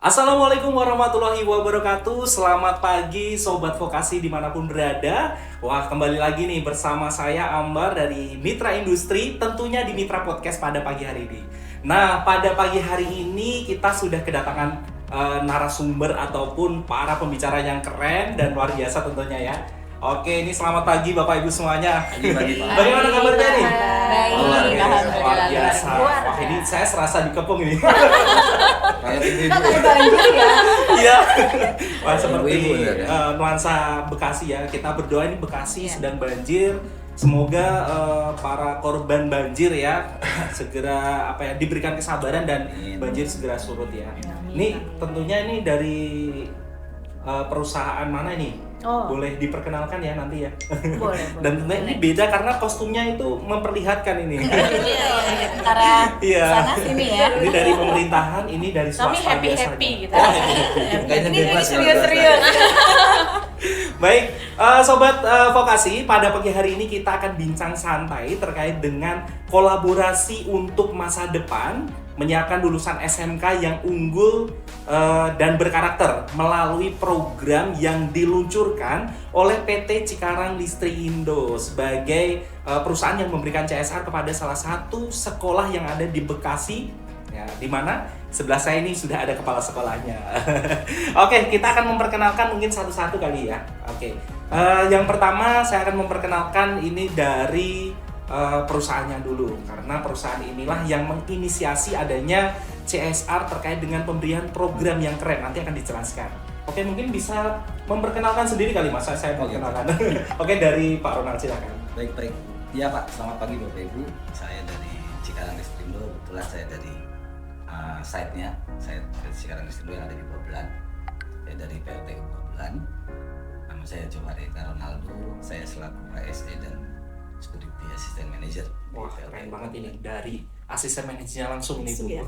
Assalamualaikum warahmatullahi wabarakatuh. Selamat pagi Sobat Vokasi dimanapun berada. Wah, kembali lagi nih bersama saya Ambar dari Mitra Industri, tentunya di Mitra Podcast pada pagi hari ini. Nah, pada pagi hari ini kita sudah kedatangan narasumber ataupun para pembicara yang keren dan luar biasa tentunya ya. Oke, ini selamat pagi Bapak Ibu semuanya. Pagi, Pak. Bagaimana kabarnya nih? Baik, Luar alhamdulillah. biasa. Luar Wah, ini saya serasa dikepung ini. Kayak ini Kok kayak banjir ya? Iya. Wah, seperti Ibu-ibu ya, kan? nuansa Bekasi ya. Kita berdoa ini Bekasi Iya. sedang banjir. Semoga para korban banjir ya segera diberikan kesabaran dan Amin. banjir segera surut ya. Amin. Ini tentunya ini dari perusahaan mana ini? Oh. Boleh diperkenalkan ya nanti ya. Boleh. Dan tentunya ini beda karena kostumnya itu memperlihatkan ini. Iya, antara Iya. sana sini ya. Ini dari pemerintahan, ini dari Kami swasta happy biasanya. gitu. Oh, Kayaknya Ini bebas, serius-serius. Baik, Sobat Vokasi, pada pagi hari ini kita akan bincang santai terkait dengan kolaborasi untuk masa depan, menyiapkan lulusan SMK yang unggul dan berkarakter melalui program yang diluncurkan oleh PT Cikarang Listri Indo sebagai perusahaan yang memberikan CSR kepada salah satu sekolah yang ada di Bekasi, ya, di mana sebelah saya ini sudah ada kepala sekolahnya. Oke, kita akan memperkenalkan mungkin satu-satu kali ya. Oke, yang pertama saya akan memperkenalkan ini dari perusahaannya dulu, karena perusahaan inilah yang menginisiasi adanya CSR terkait dengan pemberian program yang keren. Nanti akan dijelaskan. Oke, mungkin bisa memperkenalkan sendiri kali Mas, saya Oke. memperkenalkan. Oke, dari Pak Ronald silakan. Baik. Iya Pak, selamat pagi Bapak Ibu. Saya dari Cikarang Listri Indo. Kebetulan saya dari site-nya. Saya dari Cikarang Listri Indo yang ada di Babelan. Saya dari PLTU Babelan. Nama saya Jomareka Ronaldo. Saya selaku ASE dan Studi Asisten Manager. Wah, keren banget ini dari asisten manajernya langsung ini Langsung Bu. ya?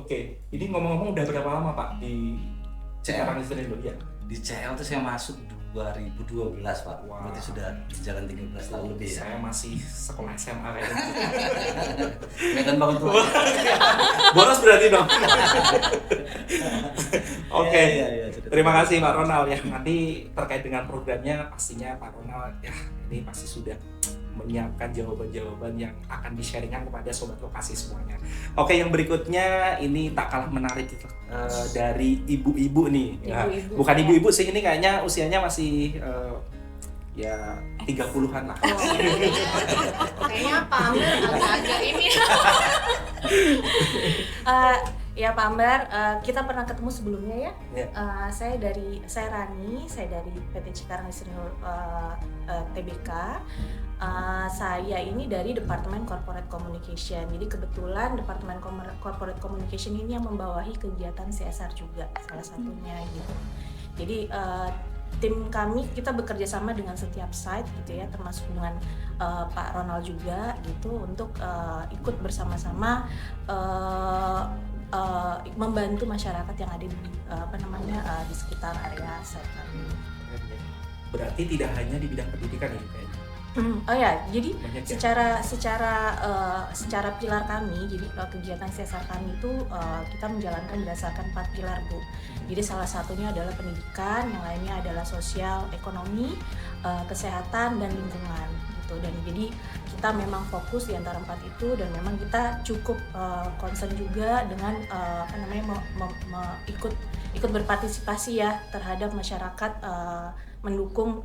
Oke, ini ngomong-ngomong udah berapa lama Pak di Cikarang Listri Indo ya? Di CL itu saya masuk 2012 Pak. Wah. Berarti sudah berjalan 13 tahun lebih ya. Saya masih sekolah SMA kayaknya. Kelihatan banget tuh. Boros berarti dong. Oke. Iya. Terima kasih Pak Ronald ya. Nanti terkait dengan programnya pastinya Pak Ronald ya ini pasti sudah menyiapkan jawaban-jawaban yang akan di-sharingkan kepada Sobat Vokasi semuanya. Oke, yang berikutnya ini tak kalah menarik gitu. Dari ibu-ibu nih. Ya, Ibu-ibu, bukan ya. ibu-ibu sih, ini kayaknya usianya masih ya 30-an lah. Kayaknya pamer agak-agak ini. Ya Pak Ambar, kita pernah ketemu sebelumnya ya. Ya. Saya Rani, saya dari PT Cikarang Listri TBK. Saya ini dari Departemen Corporate Communication. Jadi kebetulan Departemen Corporate Communication ini yang membawahi kegiatan CSR juga salah satunya gitu. Jadi tim kami kita bekerja sama dengan setiap site gitu ya, termasuk dengan Pak Ronald juga gitu untuk ikut bersama-sama membantu masyarakat yang ada di di sekitar area site kami. Berarti tidak hanya di bidang pendidikan ya kayaknya. Oh ya, jadi Banyak ya? secara pilar kami, jadi kegiatan CSR kami itu kita menjalankan berdasarkan 4 pilar Bu. Jadi salah satunya adalah pendidikan, yang lainnya adalah sosial, ekonomi, kesehatan dan lingkungan gitu. Dan jadi kita memang fokus di antara 4 itu dan memang kita cukup concern juga dengan ikut berpartisipasi ya terhadap masyarakat, mendukung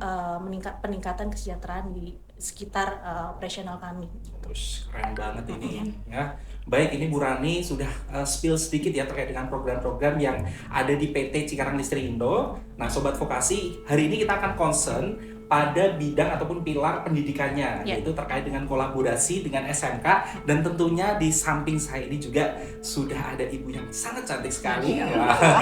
peningkatan kesejahteraan di sekitar operasional kami. Terus keren banget ini ya. Baik, ini Bu Rani sudah spill sedikit ya terkait dengan program-program yang ada di PT Cikarang Listri Indo. Nah, Sobat Vokasi, hari ini kita akan concern pada bidang ataupun pilar pendidikannya, Ya. yaitu terkait dengan kolaborasi dengan SMK, dan tentunya di samping saya ini juga sudah ada ibu yang sangat cantik sekali. Ya. Wah.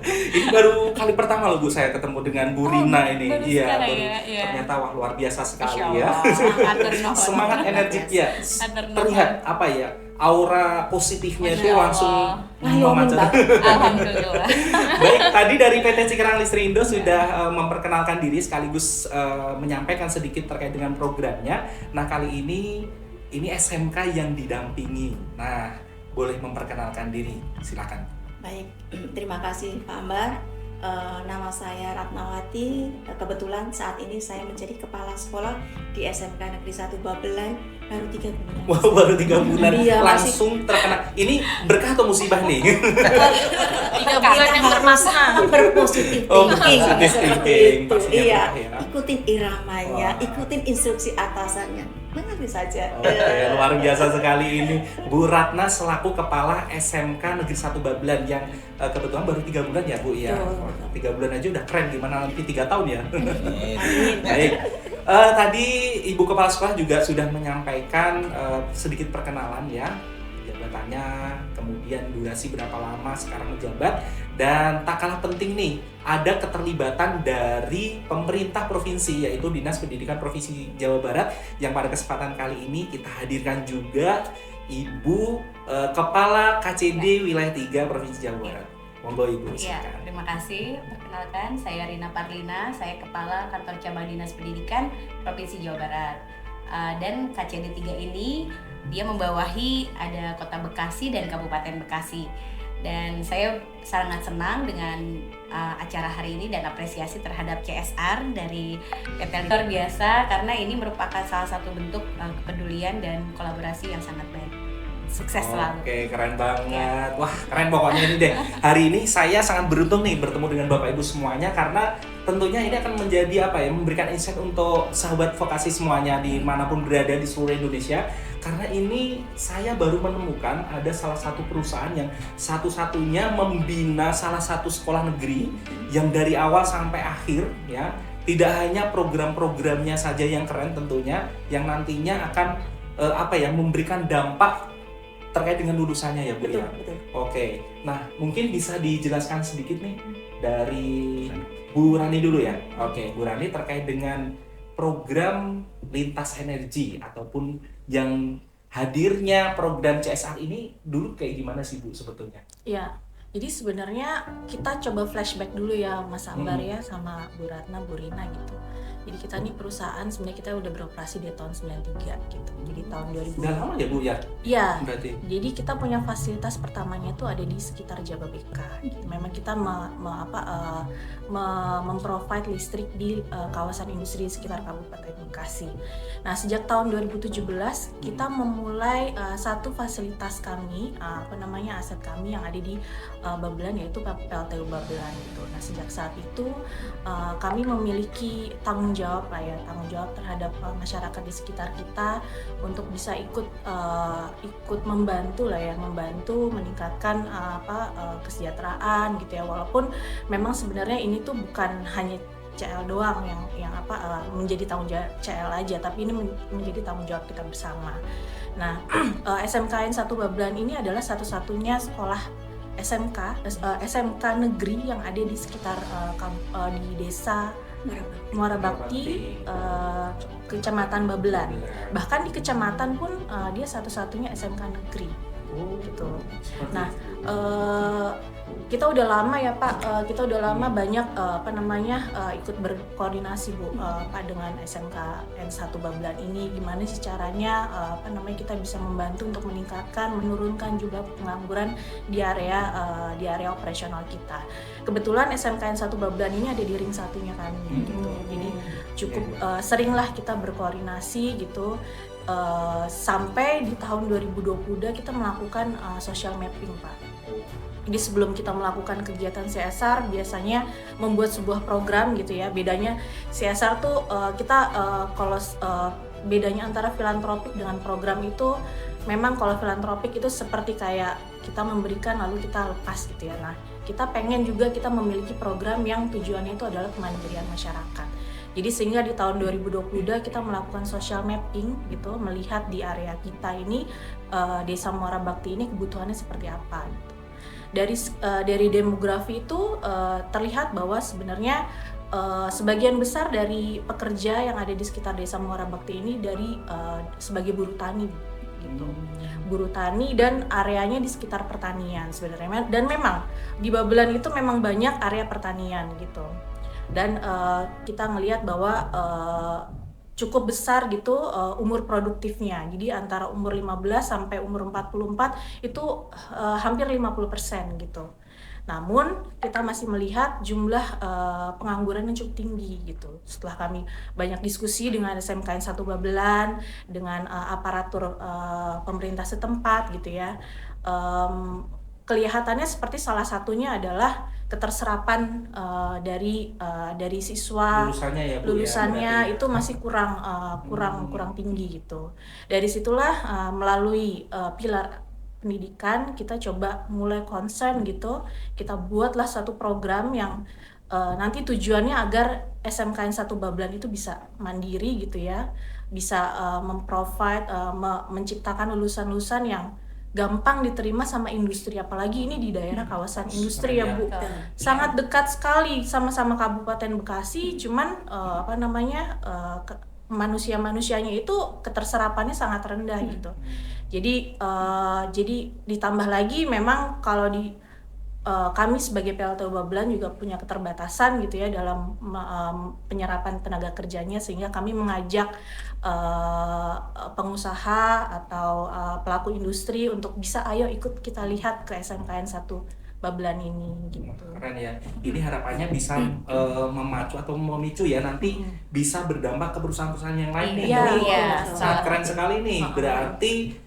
Ini baru kali pertama loh Bu saya ketemu dengan Bu Rina ini. baru Iya, sekarang baru. ya, iya. Ternyata wah luar biasa sekali Masya ya. Allah. Semangat energik ya. Terlihat apa ya? Aura positifnya itu Masya Allah. langsung Ngayomin memancar. banget. Alhamdulillah. Baik, tadi dari PT Cikarang Listri Indo sudah memperkenalkan diri sekaligus menyampaikan sedikit terkait dengan programnya. Nah, kali ini SMK yang didampingi. Nah, boleh memperkenalkan diri, silakan. Baik, terima kasih Pak Ambar. Nama saya Ratnawati. Kebetulan saat ini saya menjadi kepala sekolah di SMK Negeri 1 Babelan baru 3 bulan. Wow, baru 3 bulan Iya, langsung terkena. Ini berkah atau musibah nih? 3 bulan yang bermakna. Berpositif Oh, thinking, positive seperti thinking, itu. pastinya Iya, berkah ya. ikutin iramanya, Wah. ikutin instruksi atasannya. Mengerti saja. Oke, luar biasa sekali ini Bu Ratna selaku Kepala SMK Negeri 1 Babelan yang kebetulan baru 3 bulan ya Bu ya. Betul. Wah, 3 bulan aja udah keren, gimana nanti 3 tahun ya. Amin. Baik, tadi Ibu Kepala Sekolah juga sudah menyampaikan sedikit perkenalan ya, jabatannya, kemudian durasi berapa lama sekarang menjabat, dan tak kalah penting nih, ada keterlibatan dari pemerintah provinsi, yaitu Dinas Pendidikan Provinsi Jawa Barat, yang pada kesempatan kali ini kita hadirkan juga Ibu Kepala KCD Wilayah 3 Provinsi Jawa Barat. Monggo Ibu, Ya, silakan. terima kasih. Perkenalkan, saya Rina Parlina, saya Kepala Kantor Cabang Dinas Pendidikan Provinsi Jawa Barat. Dan KCD 3 ini, dia membawahi ada Kota Bekasi dan Kabupaten Bekasi. Dan saya sangat senang dengan acara hari ini dan apresiasi terhadap CSR dari PT luar biasa, karena ini merupakan salah satu bentuk kepedulian dan kolaborasi yang sangat baik. Sukses selalu. Oke, keren banget. Wah, keren pokoknya ini deh. Hari ini saya sangat beruntung nih bertemu dengan Bapak Ibu semuanya, karena tentunya ini akan menjadi apa ya, memberikan insight untuk sahabat vokasi semuanya dimanapun berada di seluruh Indonesia. Karena ini saya baru menemukan ada salah satu perusahaan yang satu-satunya membina salah satu sekolah negeri yang dari awal sampai akhir ya, tidak hanya program-programnya saja yang keren tentunya, yang nantinya akan memberikan dampak terkait dengan lulusannya ya Bu Betul, ya. betul. Oke, nah mungkin bisa dijelaskan sedikit nih dari Bu Rani dulu ya. Oke, Bu Rani terkait dengan program lintas energi ataupun yang hadirnya program CSR ini dulu kayak gimana sih Bu sebetulnya? Ya, jadi sebenarnya kita coba flashback dulu ya Mas Ambar ya sama Bu Ratna, Bu Rina gitu. Jadi kita nih perusahaan sebenarnya kita udah beroperasi di tahun 93 gitu. Jadi tahun 2000. Udah lama ya Bu ya? Iya. Berarti. Jadi kita punya fasilitas pertamanya itu ada di sekitar Jababeka. Gitu. Memang kita memprovide listrik di kawasan industri di sekitar Kabupaten Bekasi. Nah, sejak tahun 2017 kita memulai satu fasilitas kami, aset kami yang ada di Babelan, yaitu PLTU Babelan gitu. Nah, sejak saat itu kami memiliki tanggung jawab terhadap masyarakat di sekitar kita untuk bisa ikut membantu meningkatkan kesejahteraan gitu ya, walaupun memang sebenarnya ini tuh bukan hanya CL doang yang menjadi tanggung jawab CL aja, tapi ini menjadi tanggung jawab kita bersama. Nah, SMKN 1 Babelan ini adalah satu-satunya sekolah SMK negeri yang ada di sekitar di desa Muara Bakti, Kecamatan Babelan. Bahkan di kecamatan pun dia satu-satunya SMK negeri. Gitu. Nah, kita udah lama ya Pak, kita udah lama banyak ikut berkoordinasi Pak dengan SMK N1 Babelan ini, gimana sih caranya kita bisa membantu untuk menurunkan jumlah pengangguran di area operasional kita. Kebetulan SMK N1 Babelan ini ada di ring satunya kami gitu. Jadi cukup seringlah kita berkoordinasi gitu. Sampai di tahun 2020 kita melakukan social mapping Pak. Jadi sebelum kita melakukan kegiatan CSR biasanya membuat sebuah program gitu ya. Bedanya CSR tuh bedanya antara filantropik dengan program itu, memang kalau filantropik itu seperti kayak kita memberikan lalu kita lepas gitu ya. Nah, kita pengen juga kita memiliki program yang tujuannya itu adalah kemandirian masyarakat. Jadi sehingga di tahun 2022 kita melakukan social mapping gitu, melihat di area kita ini Desa Muara Bakti ini kebutuhannya seperti apa gitu. Dari demografi itu terlihat bahwa sebenarnya sebagian besar dari pekerja yang ada di sekitar Desa Muara Bakti ini sebagai buruh tani gitu. Buruh tani dan areanya di sekitar pertanian sebenarnya. Dan memang di Babelan itu memang banyak area pertanian gitu. Dan kita ngelihat bahwa cukup besar gitu umur produktifnya. Jadi antara umur 15 sampai umur 44 itu hampir 50% gitu. Namun kita masih melihat jumlah pengangguran yang cukup tinggi gitu. Setelah kami banyak diskusi dengan SMKN 1 Babelan, dengan aparatur pemerintah setempat gitu ya, kelihatannya seperti salah satunya adalah keterserapan dari siswa Lulusannya ya, Bu, lulusannya ya, itu masih kurang tinggi gitu. Dari situlah melalui pilar pendidikan kita coba mulai concern gitu, kita buatlah satu program yang nanti tujuannya agar SMKN 1 Babelan itu bisa mandiri gitu ya, bisa memprovide menciptakan lulusan-lulusan yang gampang diterima sama industri, apalagi ini di daerah kawasan industri ya Bu, sangat dekat sekali sama-sama Kabupaten Bekasi, cuman manusia-manusianya itu keterserapannya sangat rendah gitu. Jadi ditambah lagi memang kalau kami sebagai PLTU Babelan juga punya keterbatasan gitu ya dalam penyerapan tenaga kerjanya, sehingga kami mengajak pengusaha atau pelaku industri untuk bisa ayo ikut kita lihat ke SMKN 1 Babelan ini gitu. Keren ya. Ini harapannya bisa memacu atau memicu ya nanti bisa berdampak ke perusahaan-perusahaan yang lain nih. Iya. Sangat keren sekali nih. Berarti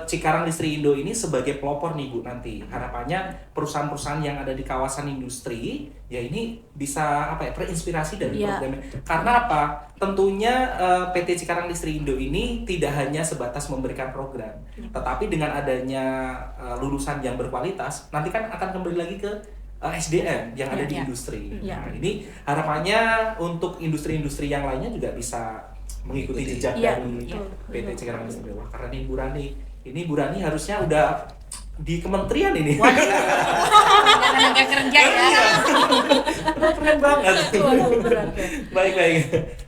Cikarang Listri Indo ini sebagai pelopor nih Bu nanti. Harapannya perusahaan-perusahaan yang ada di kawasan industri ya ini bisa terinspirasi dari programnya. Karena apa? Tentunya PT Cikarang Listri Indo ini tidak hanya sebatas memberikan program, tetapi dengan adanya lulusan yang berkualitas nanti kan akan kembali lagi ke SDM yang ada di industri. Nah, ini harapannya untuk industri-industri yang lainnya juga bisa mengikuti jejak dari PT Cikarang Listri Indo. Wah, keren nih Bu Rani. Ini Bu Rani harusnya udah di kementerian ini. Tenaga kerja ya. Keren banget. Baik.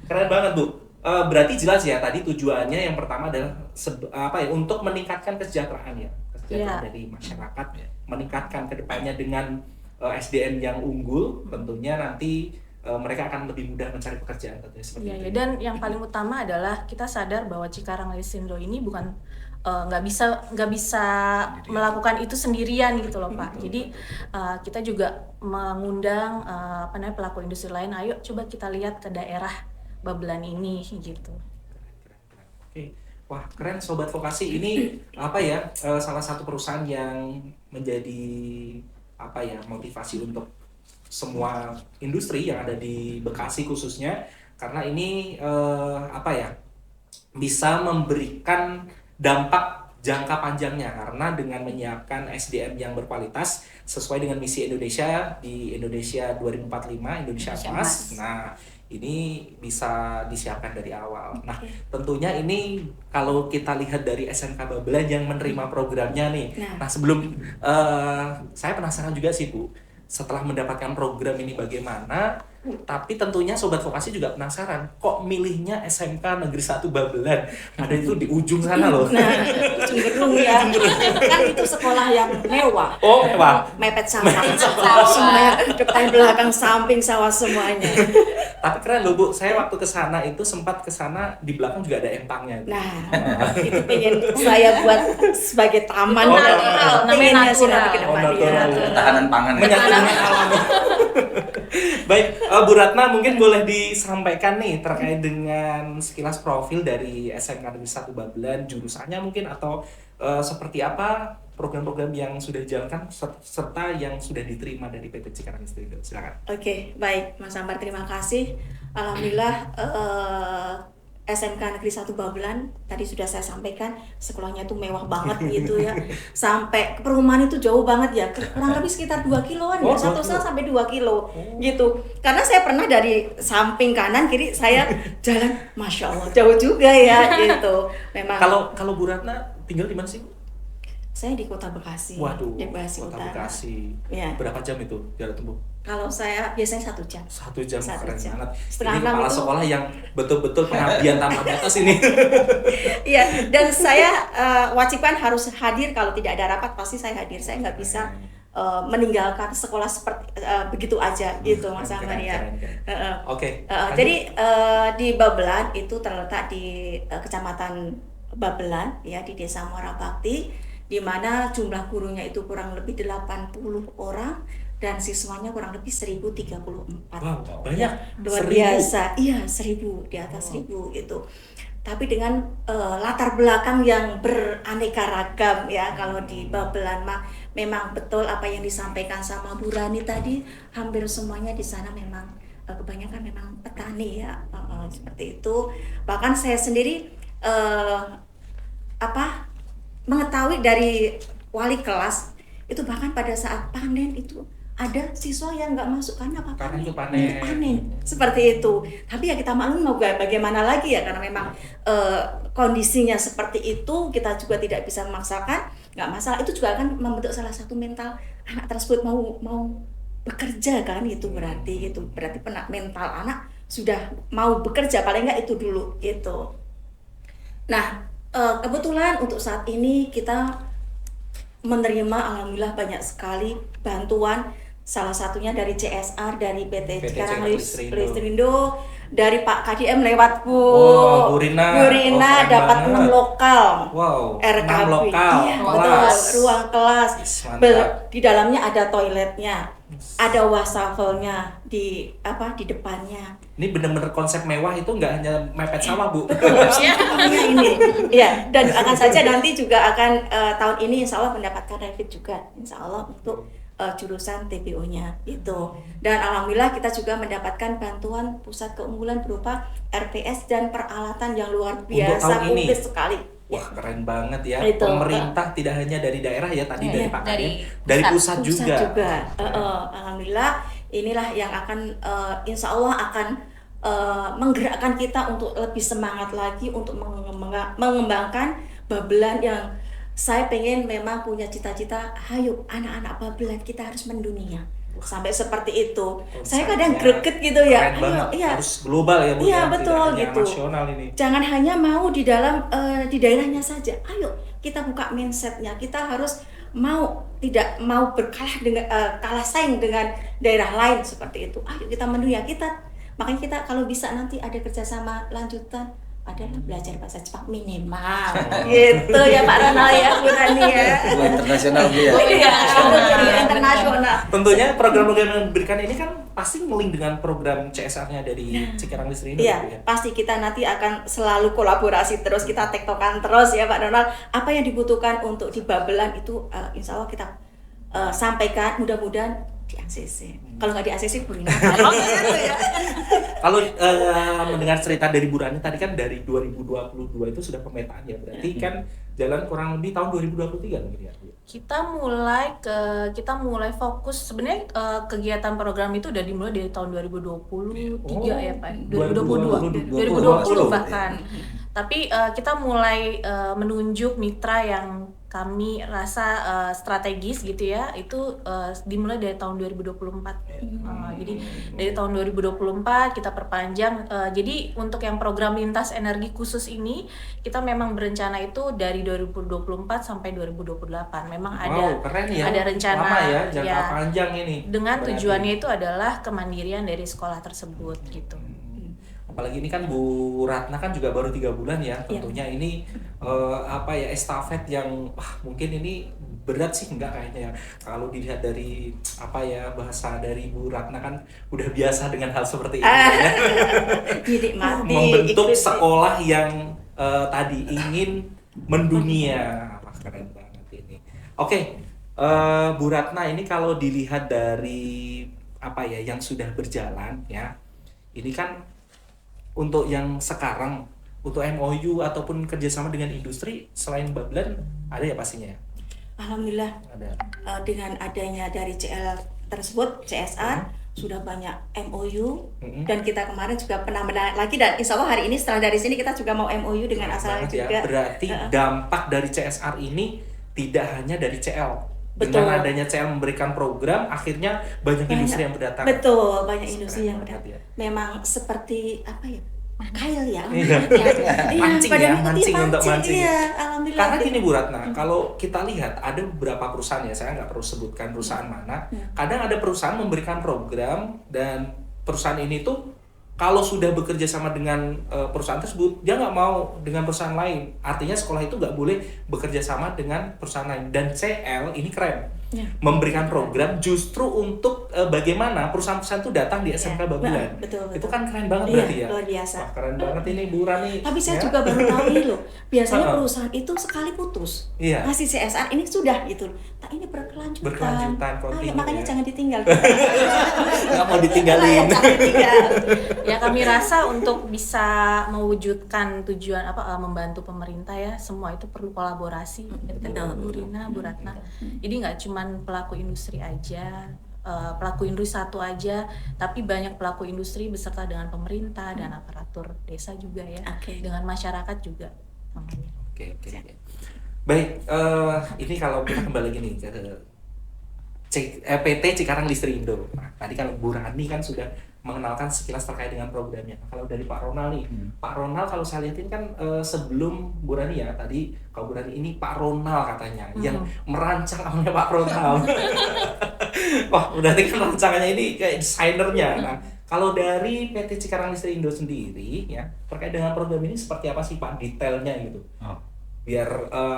Keren banget Bu. Berarti jelas ya tadi tujuannya yang pertama adalah untuk meningkatkan kesejahteraan dari masyarakat, meningkatkan kedepannya dengan SDM yang unggul, tentunya nanti mereka akan lebih mudah mencari pekerjaan seperti itu. Dan yang paling utama adalah kita sadar bahwa Cikarang Listri Indo ini bukan nggak bisa melakukan itu sendirian gitu loh Pak. Jadi kita juga mengundang pelaku industri lain, ayo coba kita lihat ke daerah Babelan ini gitu. Oke. Wah, keren Sobat Vokasi. Ini salah satu perusahaan yang menjadi motivasi untuk semua industri yang ada di Bekasi khususnya, karena ini bisa memberikan dampak jangka panjangnya, karena dengan menyiapkan SDM yang berkualitas sesuai dengan misi Indonesia di Indonesia 2045, Indonesia Emas. Nah, ini bisa disiapkan dari awal. Nah, tentunya ini kalau kita lihat dari SMK Babelan yang menerima programnya nih. Nah, sebelum saya penasaran juga sih Bu, setelah mendapatkan program ini bagaimana, tapi tentunya Sobat Vokasi juga penasaran, kok milihnya SMK Negeri 1 Babelan? Ada itu di ujung sana loh. Nah, ujung gedung ya. Kan itu sekolah yang mewah. Oh, mewah. Mepet sawah. Semuanya depan belakang samping sawah semuanya. Tapi keren loh Bu, saya waktu ke sana itu sempat ke sana, di belakang juga ada empangnya. Nah, itu pengen saya buat sebagai taman. Natural, namanya natural. Ketahanan pangan. Menyatu dengan alam. Baik, Bu Ratna mungkin boleh disampaikan nih terkait dengan sekilas profil dari SMK Negeri 1 Babelan, jurusannya mungkin atau seperti apa program-program yang sudah dijalankan serta yang sudah diterima dari PT Cikarang Listri Indo. Silakan. Oke, baik Mas Ambar, terima kasih. Alhamdulillah SMK Negeri 1 Babelan tadi sudah saya sampaikan sekolahnya tuh mewah banget gitu ya. Sampai ke perumahan itu jauh banget ya, kurang lebih sekitar 2 kiloan ya, 1,5 sampai 2 kilo gitu. Karena saya pernah dari samping kanan kiri saya jalan, Masya Allah jauh juga ya gitu. Memang. Kalau Bu Ratna tinggal di mana sih Bu? Saya di Kota Bekasi. Waduh, di Bekasi Kota Utara. Bekasi. Ya. Berapa jam itu jalan tempuh? Kalau saya biasanya 1 jam. 1 jam, keren banget. Setengah ini 6 kepala itu sekolah yang betul-betul pengabdian tanpa batas ini. Iya, dan saya wajibkan harus hadir, kalau tidak ada rapat pasti saya hadir. Saya nggak bisa meninggalkan sekolah seperti begitu aja gitu Mas Ahmad ya. Oke. Jadi di Babelan itu terletak di Kecamatan Babelan ya, di Desa Muara Bakti, di mana jumlah gurunya itu kurang lebih 80 orang dan siswanya kurang lebih 1034. Wow, banyak. Luar 1000. biasa. Iya, 1000, di atas 1000 gitu. Tapi dengan latar belakang yang beraneka ragam ya. Kalau di Babelan mah memang betul apa yang disampaikan sama Bu Rani tadi, hampir semuanya di sana memang kebanyakan memang petani ya, seperti itu. Bahkan saya sendiri mengetahui dari wali kelas itu, bahkan pada saat panen itu ada siswa yang nggak masuk karena apa? Karena itu panen. Seperti itu. Tapi ya kita maklum mau bagaimana lagi ya, karena memang kondisinya seperti itu, kita juga tidak bisa memaksakan. Nggak masalah, itu juga akan membentuk salah satu mental anak tersebut mau bekerja kan, itu berarti mental anak sudah mau bekerja, paling nggak itu dulu itu. Nah kebetulan untuk saat ini kita menerima alhamdulillah banyak sekali bantuan, salah satunya dari CSR, dari PT Cikarang Listrindo, dari Pak KDM lewat Bu Rina dapat 6 lokal. Wow, RKB. 6 lokal. Iya, betul, ruang kelas. Mantap. Di dalamnya ada toiletnya, ada wastafelnya di depannya. Ini benar-benar konsep mewah, itu nggak hanya mepet sawah, Bu. Ini ya, dan akan saja nanti juga akan tahun ini insya Allah mendapatkan revit juga, insya Allah untuk jurusan TPO-nya itu. Dan alhamdulillah kita juga mendapatkan bantuan pusat keunggulan berupa RPS dan peralatan yang luar biasa, komplit sekali. Wah, keren banget ya. Itu, Pemerintah tidak hanya dari daerah ya, tadi dari Pak dari pusat juga. Alhamdulillah, inilah yang akan insya Allah akan menggerakkan kita untuk lebih semangat lagi untuk mengembangkan Babelan yang saya pengen memang punya cita-cita, ayo anak-anak Babelan kita harus mendunia. Sampai seperti itu. Saya kadang greget gitu ya. Ayo, iya. Harus global ya, Bu. Iya, ya, betul tidak gitu. Nasional ini. Jangan hanya mau di dalam di daerahnya saja. Ayo kita buka mindsetnya. Kita harus tidak mau berkalah dengan kalah saing dengan daerah lain seperti itu. Ayo kita mendunia kita. Makanya kita kalau bisa nanti ada kerjasama lanjutan adalah belajar bahasa Jepang minimal gitu ya Pak Ronald ya, Bu Rani ya. Internasional dia. Iya, internasional. Tentunya program-program yang diberikan ini kan pasti ngeling dengan program CSR-nya dari Cikarang Listrindo. Iya, pasti kita nanti akan selalu kolaborasi terus, kita tektokan terus ya Pak Ronald. Apa yang dibutuhkan untuk di Babelan itu insya Allah kita sampaikan, mudah-mudahan di ACC. Kalau nggak di ACC Bu Rina. Kalau mendengar cerita dari Bu Rani tadi kan dari 2022 itu sudah pemetaan ya, berarti kan jalan kurang lebih tahun 2023 mungkin ya. Kita mulai fokus sebenarnya kegiatan program itu udah dimulai dari tahun 2023 ya Pak. 2020 bahkan. Tapi kita mulai menunjuk mitra yang kami rasa strategis gitu ya, itu dimulai dari tahun 2024. Jadi dari tahun 2024 kita perpanjang. Jadi untuk yang program lintas energi khusus ini kita memang berencana itu dari 2024 sampai 2028. Memang Keren ya. ada rencana lama ya, jangka panjang ini. Dengan berarti. tujuannya itu adalah kemandirian dari sekolah tersebut gitu. Apalagi ini kan Bu Ratna kan juga baru 3 bulan ya, tentunya ini estafet yang mungkin ini berat sih enggak kayaknya ya. Kalau dilihat dari bahasa dari Bu Ratna kan udah biasa dengan hal seperti ini ya. Membentuk sekolah yang tadi ingin mendunia. Keren banget ini. Oke, Bu Ratna ini kalau dilihat dari yang sudah berjalan ya. Ini kan untuk yang sekarang, untuk MOU ataupun kerjasama dengan industri selain Babelan ada ya pastinya ya? Alhamdulillah ada. Dengan adanya dari CL tersebut, CSR sudah banyak MOU dan kita kemarin juga pernah menarik lagi, dan insya Allah hari ini setelah dari sini kita juga mau MOU dengan Asal juga. Ya. Berarti dampak dari CSR ini tidak hanya dari CL. Betul. Dengan adanya CL memberikan program, akhirnya banyak industri yang berdatangan. Betul, banyak industri yang berdatangan. Ya. Memang seperti Makail ya, Iya. Mancing pada ya, mengikuti mancing untuk mancing. Iya, alhamdulillah. Karena gini Bu Ratna, kalau kita lihat ada beberapa perusahaan ya, saya nggak perlu sebutkan perusahaan mana. Kadang ada perusahaan memberikan program dan perusahaan ini tuh kalau sudah bekerja sama dengan perusahaan tersebut, dia nggak mau dengan perusahaan lain. Artinya sekolah itu nggak boleh bekerja sama dengan perusahaan lain. Dan CL ini keren. Ya. Memberikan program justru untuk bagaimana perusahaan-perusahaan itu datang di SMK Ya, Babulan. betul. Itu kan keren banget Iya, berarti ya. luar biasa. Wah, keren banget ini Bu Rani. Tapi saya Ya. juga baru tahu ini loh. Biasanya Heeh. perusahaan itu sekali putus. Iya. Ngasih CSR ini sudah gitu. Nah, ini berkelanjutan. Berkelanjutan, continue, Makanya ya. jangan ditinggal. Nggak mau ditinggalin. Jangan ditinggal. Ya kami rasa untuk bisa mewujudkan tujuan membantu pemerintah ya, semua itu perlu kolaborasi. Betul. Bu Rina, Bu Ratna. Jadi nggak cuman pelaku industri aja, pelaku industri satu aja, tapi banyak pelaku industri beserta dengan pemerintah dan aparatur desa juga ya, Oke. dengan masyarakat juga namanya. Oke. Baik, ini kalau kita kembali lagi nih ke PT Cikarang Listrindo. Nah, tadi kalau Bu Rani kan sudah mengenalkan sekilas terkait dengan programnya. Nah, kalau dari Pak Ronald nih, Pak Ronald kalau saya lihatin kan sebelum Bu Rani ya, tadi kalau Bu Rani ini Pak Ronald katanya, yang merancang awalnya Pak Ronald. Wah, berarti kan rancangannya ini kayak desainernya. Nah, kalau dari PT Cikarang Listrindo sendiri ya, terkait dengan program ini seperti apa sih Pak detailnya gitu? Oh. Biar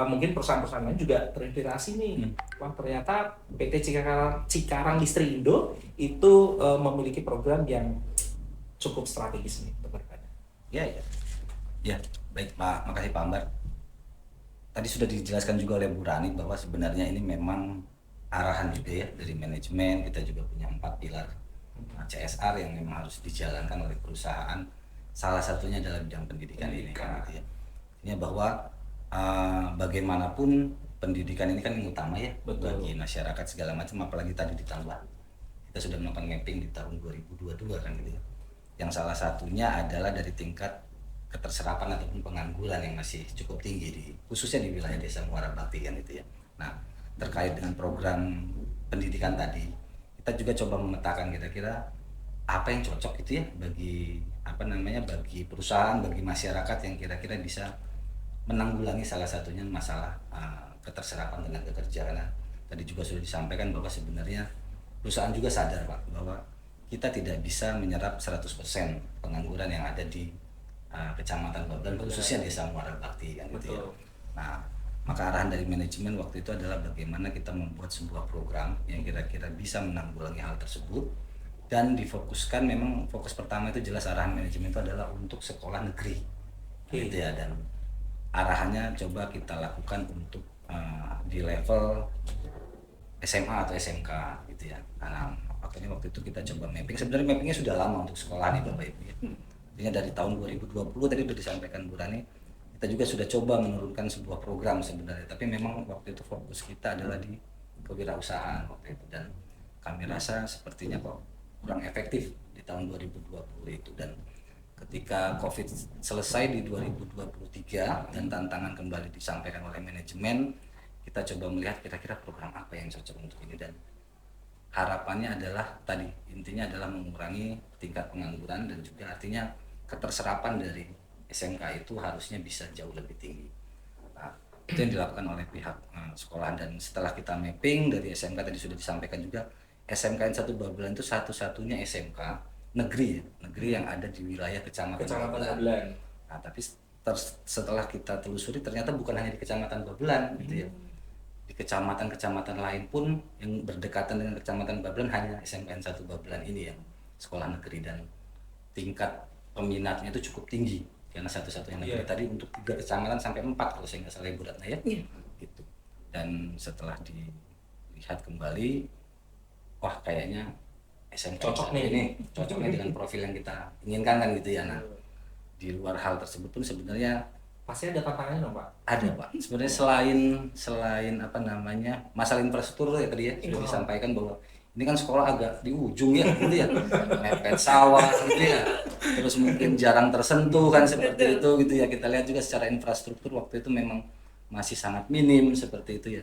mungkin perusahaan-perusahaan lain juga terinspirasi nih. Wah, ternyata PT Cikarang Listrindo itu memiliki program yang cukup strategis nih untuk kedepannya. Ya, baik Pak, makasih Pak Ambar. Tadi sudah dijelaskan juga oleh Bu Rani bahwa sebenarnya ini memang arahan juga ya dari manajemen. Kita juga punya 4 pilar CSR yang memang harus dijalankan oleh perusahaan. Salah satunya adalah bidang pendidikan ini kan gitu ya. Ini bahwa bagaimanapun pendidikan ini kan yang utama ya. Betul. Bagi masyarakat segala macam, apalagi tadi ditambah kita sudah melakukan mapping di tahun 2022 kan gitu ya. Yang salah satunya adalah dari tingkat keterserapan ataupun pengangguran yang masih cukup tinggi khususnya di wilayah Desa Muara Bakti kan itu ya. Nah, terkait dengan program pendidikan tadi, kita juga coba memetakan kira-kira apa yang cocok gitu ya bagi bagi perusahaan, bagi masyarakat yang kira-kira bisa menanggulangi salah satunya masalah keterserapan tenaga kerja. Karena tadi juga sudah disampaikan bahwa sebenarnya perusahaan juga sadar Pak bahwa kita tidak bisa menyerap 100% pengangguran yang ada di Kecamatan Babulan khususnya Desa Muara Bakti kan gitu ya. Nah, maka arahan dari manajemen waktu itu adalah bagaimana kita membuat sebuah program yang kira-kira bisa menanggulangi hal tersebut dan difokuskan. Memang fokus pertama itu jelas arahan manajemen itu adalah untuk sekolah negeri gitu ya, dan arahannya coba kita lakukan untuk di level SMA atau SMK gitu ya. Karena waktu itu kita coba mapping. Sebenarnya mappingnya sudah lama untuk sekolah nih Bapak Ibu ya. Artinya dari tahun 2020 tadi sudah disampaikan Bu Rani, kita juga sudah coba menurunkan sebuah program sebenarnya. Tapi memang waktu itu fokus kita adalah di kewirausahaan waktu itu, dan kami rasa sepertinya kok kurang efektif di tahun 2020 itu. Dan ketika COVID selesai di 2023 dan tantangan kembali disampaikan oleh manajemen, kita coba melihat kira-kira program apa yang cocok untuk ini, dan harapannya adalah tadi intinya adalah mengurangi tingkat pengangguran dan juga artinya keterserapan dari SMK itu harusnya bisa jauh lebih tinggi. Nah, itu yang dilakukan oleh pihak sekolah. Dan setelah kita mapping dari SMK tadi sudah disampaikan juga, SMKN 1 Babulan itu satu-satunya SMK negeri yang ada di wilayah Kecamatan Babulan. Nah, tapi setelah kita telusuri ternyata bukan hanya di Kecamatan Babulan gitu ya. Di kecamatan-kecamatan lain pun yang berdekatan dengan Kecamatan Babulan hanya SMKN 1 Babulan ini yang sekolah negeri, dan tingkat peminatnya itu cukup tinggi karena satu-satunya negeri tadi untuk 3 kecamatan sampai 4 kalau saya nggak salah Ibu Ratna ya. Gitu. Dan setelah dilihat kembali, wah kayaknya SMK Cocok nih. ini cocoknya dengan profil yang kita inginkan kan gitu ya. Nah, di luar hal tersebut pun sebenarnya Pasti ada tantangannya dong Pak. ada Pak. Sebenarnya selain masalah infrastruktur ya tadi ya sudah disampaikan bahwa ini kan sekolah agak di ujung ya gitu ya, mepet sawah gitu ya, terus mungkin jarang tersentuh kan seperti itu gitu ya. Kita lihat juga secara infrastruktur waktu itu memang masih sangat minim seperti itu ya.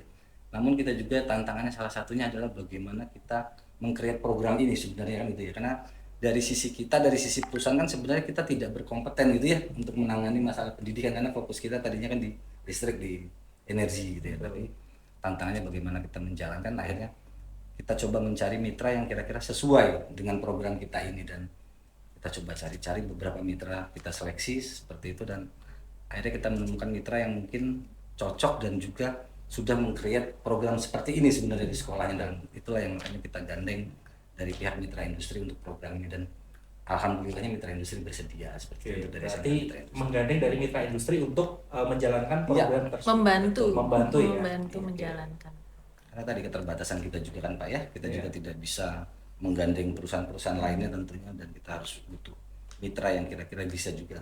Namun kita juga tantangannya salah satunya adalah bagaimana kita meng-create program ini sebenarnya kan gitu ya, karena dari sisi kita, dari sisi perusahaan kan sebenarnya kita tidak berkompeten gitu ya untuk menangani masalah pendidikan, karena fokus kita tadinya kan di listrik, di energi gitu ya. Tapi tantangannya bagaimana kita menjalankan, akhirnya kita coba mencari mitra yang kira-kira sesuai dengan program kita ini, dan kita coba cari-cari beberapa mitra, kita seleksi seperti itu, dan akhirnya kita menemukan mitra yang mungkin cocok dan juga sudah meng-create program seperti ini sebenarnya di sekolahnya, dan itulah yang makanya kita gandeng dari pihak mitra industri untuk program ini, dan alhamdulillahnya mitra industri bersedia seperti itu. Dari berarti menggandeng dari mitra industri untuk menjalankan program tersebut. Membantu ya. menjalankan. Karena tadi keterbatasan kita juga kan Pak ya, kita juga Iya. tidak bisa menggandeng perusahaan-perusahaan lainnya tentunya, dan kita harus butuh mitra yang kira-kira bisa juga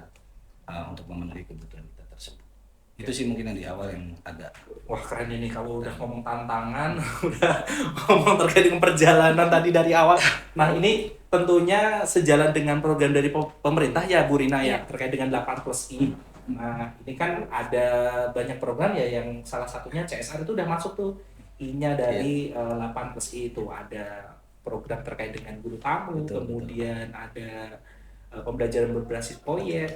untuk memenuhi kebutuhan kita tersebut. Itu sih mungkin yang di awal yang agak Wah keren ini kalau udah ngomong tantangan, udah ngomong terkait dengan perjalanan tadi dari awal. Nah ini tentunya sejalan dengan program dari pemerintah ya Bu Rina ya, terkait dengan 8+I. Nah ini kan ada banyak program ya, yang salah satunya CSR itu udah masuk tuh. I-nya dari 8+I itu ada program terkait dengan guru tamu, Betul, kemudian ada pembelajaran berbasis proyek,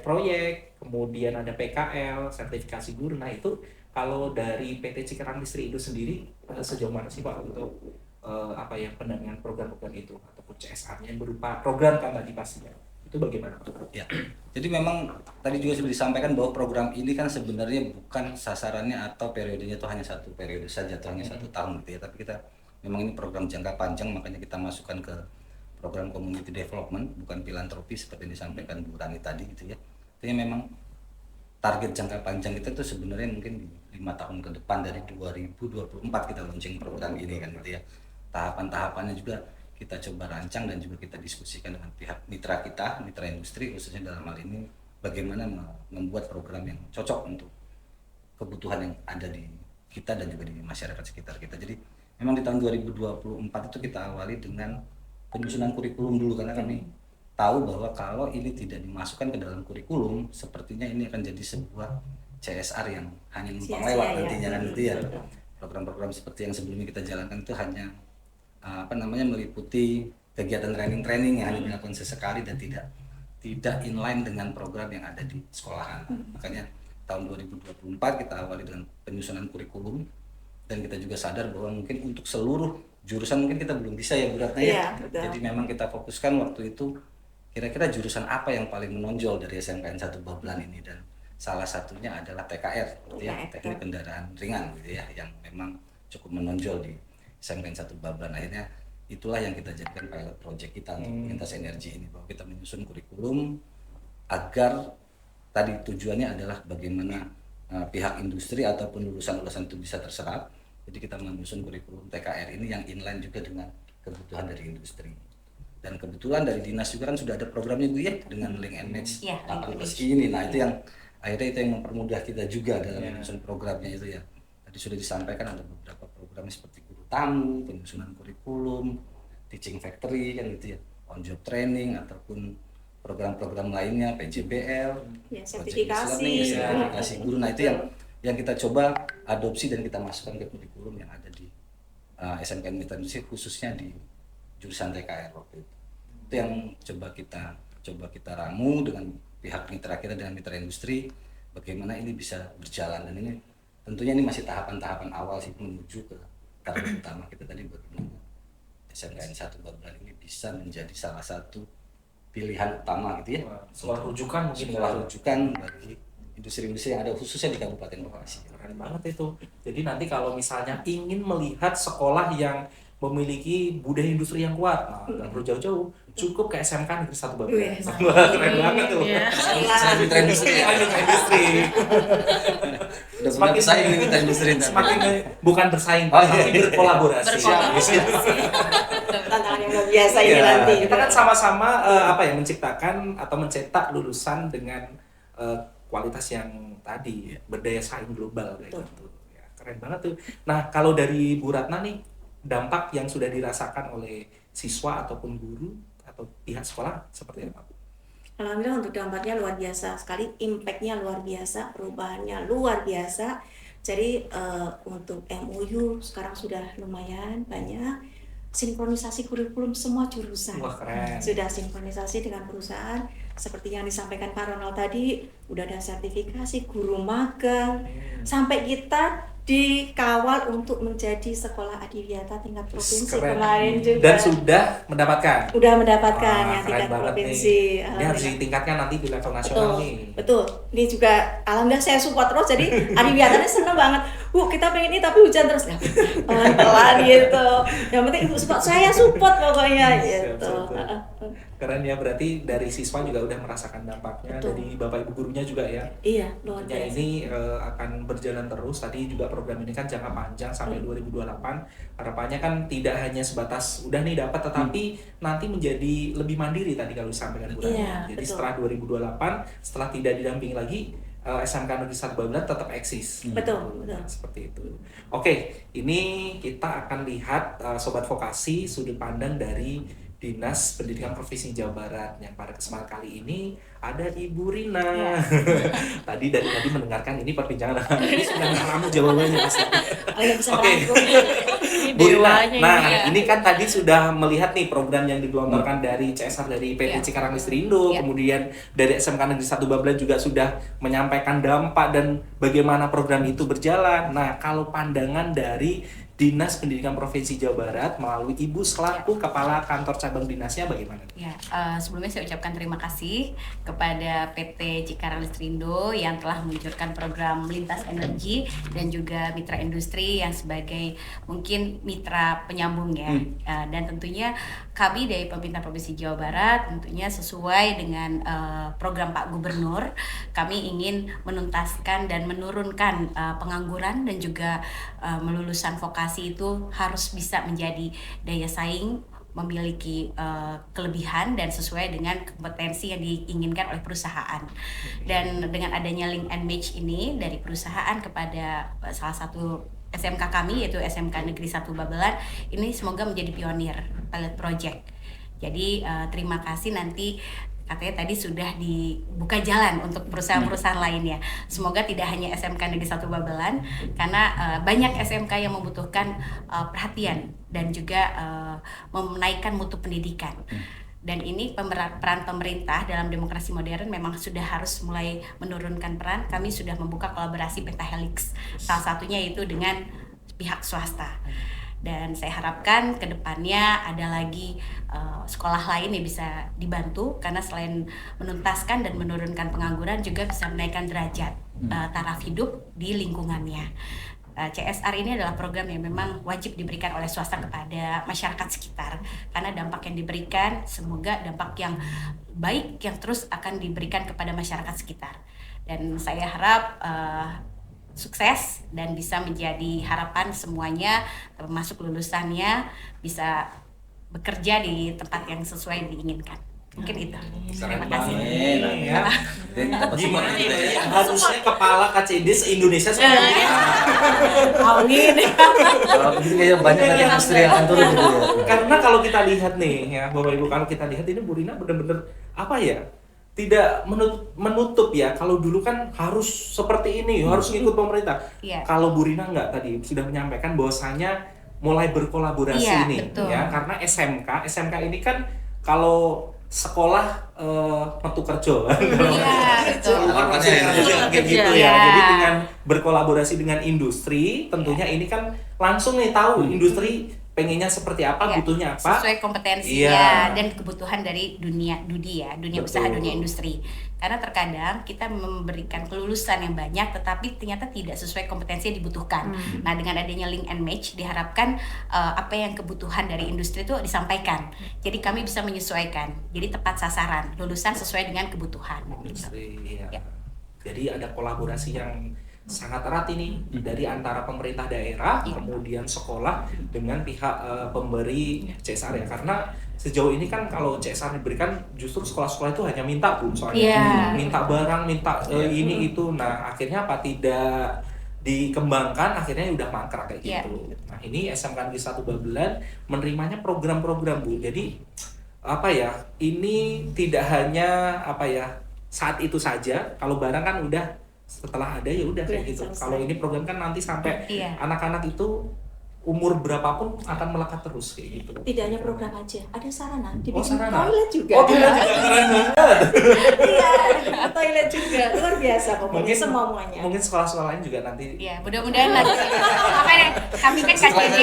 kemudian ada PKL, sertifikasi guru. Nah itu kalau dari PT Cikarang Listrik Indo sendiri sejauh mana sih Pak untuk apa yang pendampingan program-program itu ataupun CSR-nya yang berupa program kan tadi pastinya itu bagaimana? ya. Jadi memang tadi juga sudah disampaikan bahwa program ini kan sebenarnya bukan sasarannya atau periodenya itu hanya satu periode saja atau hanya 1 tahun gitu ya, tapi kita memang ini program jangka panjang, makanya kita masukkan ke program community development, bukan filantropi seperti yang disampaikan Bu Rani tadi gitu ya. Artinya memang target jangka panjang kita itu sebenarnya mungkin di 5 tahun ke depan, dari 2024 kita launching program ini kan gitu ya. Tahapan-tahapannya juga kita coba rancang dan juga kita diskusikan dengan pihak mitra kita, mitra industri khususnya dalam hal ini, bagaimana membuat program yang cocok untuk kebutuhan yang ada di kita dan juga di masyarakat sekitar kita. Jadi memang di tahun 2024 itu kita awali dengan penyusunan kurikulum dulu, karena kami tahu bahwa kalau ini tidak dimasukkan ke dalam kurikulum, sepertinya ini akan jadi sebuah CSR yang hanya numpang lewat nantinya kan gitu ya. Program-program seperti yang sebelumnya kita jalankan itu hanya meliputi kegiatan training yang hanya dilakukan sesekali dan tidak inline dengan program yang ada di sekolahan. Makanya tahun 2024 kita awali dengan penyusunan kurikulum, dan kita juga sadar bahwa mungkin untuk seluruh jurusan mungkin kita belum bisa ya Bu Ratna ya. Jadi memang kita fokuskan waktu itu kira-kira jurusan apa yang paling menonjol dari SMKN 1 Babelan ini, dan salah satunya adalah TKR gitu ya, teknik kendaraan ringan gitu ya, yang memang cukup menonjol di SMKN 1 Babelan. Akhirnya itulah yang kita jadikan pilot project kita untuk lintas energi ini, bahwa kita menyusun kurikulum agar tadi tujuannya adalah bagaimana pihak industri ataupun lulusan-lulusan itu bisa terserap. Jadi kita menyusun kurikulum TKR ini yang inline juga dengan kebutuhan dari industri. Dan kebetulan dari dinas juga kan sudah ada programnya Bu ya, dengan link and match 8+I ini. Nah itu yang akhirnya itu yang mempermudah kita juga dalam menyusun programnya itu ya. Tadi sudah disampaikan ada beberapa program seperti guru tamu, penyusunan kurikulum, teaching factory kan gitu ya, on job training ataupun program-program lainnya, PJBL, sertifikasi guru. Nah itu yang kita coba adopsi dan kita masukkan ke kurikulum yang ada di SMKN Mitra Industri, khususnya di jurusan TKR waktu itu. Itu yang coba kita ramu dengan pihak mitra kita, dengan mitra industri, bagaimana ini bisa berjalan. Dan ini tentunya ini masih tahapan-tahapan awal sih menuju ke target utama kita tadi, bagaimana SMKN 1 Babelan ini bisa menjadi salah satu pilihan utama gitu ya. Sekolah rujukan mungkin. Sekolah rujukan bagi industri-industri yang ada khususnya di Kabupaten Bekasi. Keren banget itu. Jadi nanti kalau misalnya ingin melihat sekolah yang memiliki budaya industri yang kuat, nah nggak perlu jauh-jauh, cukup ke SMK Negeri 1 Babelan. Wah, keren banget tuh. Saya mitra industri ya. Mitra industri. Semakin bersaing nih mitra industri. Semakin bukan bersaing, tapi berkolaborasi. Tantangan yang luar biasa ini nanti. Kita kan sama-sama menciptakan atau mencetak lulusan dengan kualitas yang tadi berdaya saing global kayak gitu. Ya, keren banget tuh. Nah, kalau dari Bu Ratna nih, dampak yang sudah dirasakan oleh siswa ataupun guru atau pihak sekolah seperti apa? Alhamdulillah untuk dampaknya luar biasa sekali, impact-nya luar biasa, perubahannya luar biasa. Jadi untuk MOU sekarang sudah lumayan banyak. sinkronisasi kurikulum semua jurusan. Wah, keren. Sudah sinkronisasi dengan perusahaan, seperti yang disampaikan Pak Ronald tadi, udah ada sertifikasi guru magang, sampai kita dikawal untuk menjadi sekolah adiwiyata tingkat provinsi Keren. kemarin juga. Dan sudah mendapatkan. Udah mendapatkan Wah, yang keren tingkat banget provinsi. nih. Ini harus Alhamdulillah. ditingkatkan nanti di level nasional Betul, nih. betul. Ini juga alhamdulillah saya support terus. Jadi adiwiyatanya seneng banget. Bu, kita pengen ini tapi hujan terus. Ya, pelan-pelan gitu. Yang penting ibu support, saya support pokoknya Siap, gitu. siap. Keren ya, berarti dari siswa juga udah merasakan dampaknya, Betul. dari bapak ibu gurunya juga ya. Iya, luar Tentunya biasa. ini akan berjalan terus. Tadi juga program ini kan jangka panjang sampai 2028. Harapannya kan tidak hanya sebatas udah nih dapat, tetapi nanti menjadi lebih mandiri tadi kalau disampaikan Bu Rani. Iya, Jadi betul. setelah 2028, setelah tidak didampingi lagi, SMK Negeri 1 Babelan tetap eksis. Betul, betul. Nah, seperti itu. Oke, ini kita akan lihat Sobat Vokasi sudut pandang dari Dinas Pendidikan Provinsi Jawa Barat. Yang pada kesempatan kali ini ada Ibu Rina. Ya. Tadi dari tadi mendengarkan ini perbincangan. Ini sudah ngeramu jawabannya pasti. Kalian bisa Oke. merangkum. Bu Rina, Dewanya nah ini ya. ini kan tadi sudah melihat nih program yang digelontorkan dari CSR dari PT Ya. Cikarang Listrindo, Ya. kemudian dari SMK Negeri 1 Babelan juga sudah menyampaikan dampak dan bagaimana program itu berjalan. Nah, kalau pandangan dari Dinas Pendidikan Provinsi Jawa Barat melalui Ibu selaku Kepala Kantor Cabang Dinasnya bagaimana? Ya, sebelumnya saya ucapkan terima kasih kepada PT Cikarang Listrindo yang telah meluncurkan program Lintas Energi dan juga mitra industri yang sebagai mungkin mitra penyambung ya. Dan tentunya kami dari pemerintah Provinsi Jawa Barat tentunya sesuai dengan program Pak Gubernur, kami ingin menuntaskan dan menurunkan pengangguran dan juga melulusan vokasi itu harus bisa menjadi daya saing, memiliki kelebihan dan sesuai dengan kompetensi yang diinginkan oleh perusahaan. Dan dengan adanya link and match ini dari perusahaan kepada salah satu SMK kami yaitu SMK Negeri 1 Babelan, ini semoga menjadi pionir pilot project. Jadi terima kasih, nanti katanya tadi sudah dibuka jalan untuk perusahaan-perusahaan lainnya. Semoga tidak hanya SMK Negeri 1 Babelan, karena banyak SMK yang membutuhkan perhatian dan juga menaikkan mutu pendidikan. Dan ini peran pemerintah dalam demokrasi modern memang sudah harus mulai menurunkan peran. Kami sudah membuka kolaborasi Pentahelix, salah satunya itu dengan pihak swasta. Dan saya harapkan ke depannya ada lagi sekolah lain yang bisa dibantu, karena selain menuntaskan dan menurunkan pengangguran juga bisa menaikkan derajat taraf hidup di lingkungannya. CSR ini adalah program yang memang wajib diberikan oleh swasta kepada masyarakat sekitar, karena dampak yang diberikan semoga dampak yang baik yang terus akan diberikan kepada masyarakat sekitar. Dan saya harap sukses dan bisa menjadi harapan semuanya, termasuk lulusannya bisa bekerja di tempat yang sesuai diinginkan. Mungkin itu. Terima kasih. Amin. Ya. Dapat Gimana semangat kita ini? ya. Harusnya kepala KCD se-Indonesia seperti ini. Amin. Kalau begitu kayaknya banyak lagi industri yang akan turun gitu ya. Karena kalau kita lihat nih ya Bapak Ibu, kalau kita lihat ini Bu Rina benar-benar apa ya, tidak menutup ya. Kalau dulu kan harus seperti ini, harus ngikut pemerintah. Iya. Kalau Bu Rina nggak, tadi sudah menyampaikan bahwasanya mulai berkolaborasi Iya, nih betul. ya, karena SMK ini kan kalau sekolah metu kerja Iya, betul. Harapannya kayak gitu ya. Iya. Jadi dengan berkolaborasi dengan industri, tentunya ini kan langsung nih tahu industri pengennya seperti apa, Iya, butuhnya apa. sesuai kompetensinya Iya. dan kebutuhan dari dunia Betul. usaha, dunia industri. Karena terkadang kita memberikan kelulusan yang banyak tetapi ternyata tidak sesuai kompetensi yang dibutuhkan. Nah, dengan adanya link and match diharapkan apa yang kebutuhan dari industri itu disampaikan. Jadi kami bisa menyesuaikan. Jadi tepat sasaran, lulusan sesuai dengan kebutuhan. Gitu. Industri, iya. Ya. Jadi ada kolaborasi yang sangat erat ini dari antara pemerintah daerah, Iya. kemudian sekolah dengan pihak pemberi CSR ya. Karena sejauh ini kan kalau CSR diberikan justru sekolah-sekolah itu hanya minta Bu, soalnya Iya. minta barang, minta ini itu. Nah, akhirnya apa, tidak dikembangkan, akhirnya udah mangkrak kayak Iya. gitu. Nah, ini SMK Negeri 1 Babelan menerimanya program-program Bu. Jadi apa ya, ini tidak hanya apa ya saat itu saja. Kalau barang kan udah setelah ada ya udah kayak Udah gitu. selesai. Kalau ini program kan nanti sampai Iya. anak-anak itu umur berapapun akan melekat terus kayak gitu. Tidak hanya program aja, ada sarana, dibikin sarana. toilet juga. Oh, toilet juga keren banget. Iya, ada toilet juga, luar biasa pokoknya Mungkin semuanya. Mungkin sekolah-sekolah lain juga nanti. Ya, mudah-mudahan nanti. Makanya kami kan KCD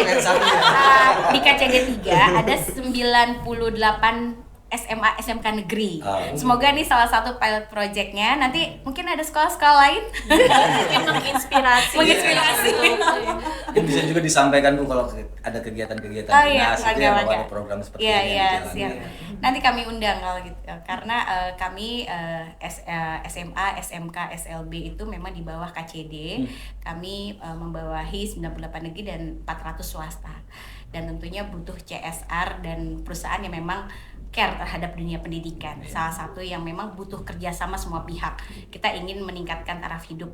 di KCD 3 ada 98 SMA SMK negeri. Semoga nih salah satu pilot projectnya nanti mungkin ada sekolah-sekolah lain Mungkin menginspirasi. Dan bisa juga disampaikan Bu kalau ada kegiatan-kegiatan Oh iya, dinas gitu ya, bahwa laga-laga. ada program seperti Iya, ini iya, yang siap. dijalani. Nanti kami undang kalau gitu. Karena kami SMA, SMK, SLB itu memang di bawah KCD. Kami membawahi 98 negeri dan 400 swasta. Dan tentunya butuh CSR dan perusahaan yang memang care terhadap dunia pendidikan. Salah satu yang memang butuh kerjasama semua pihak. Kita ingin meningkatkan taraf hidup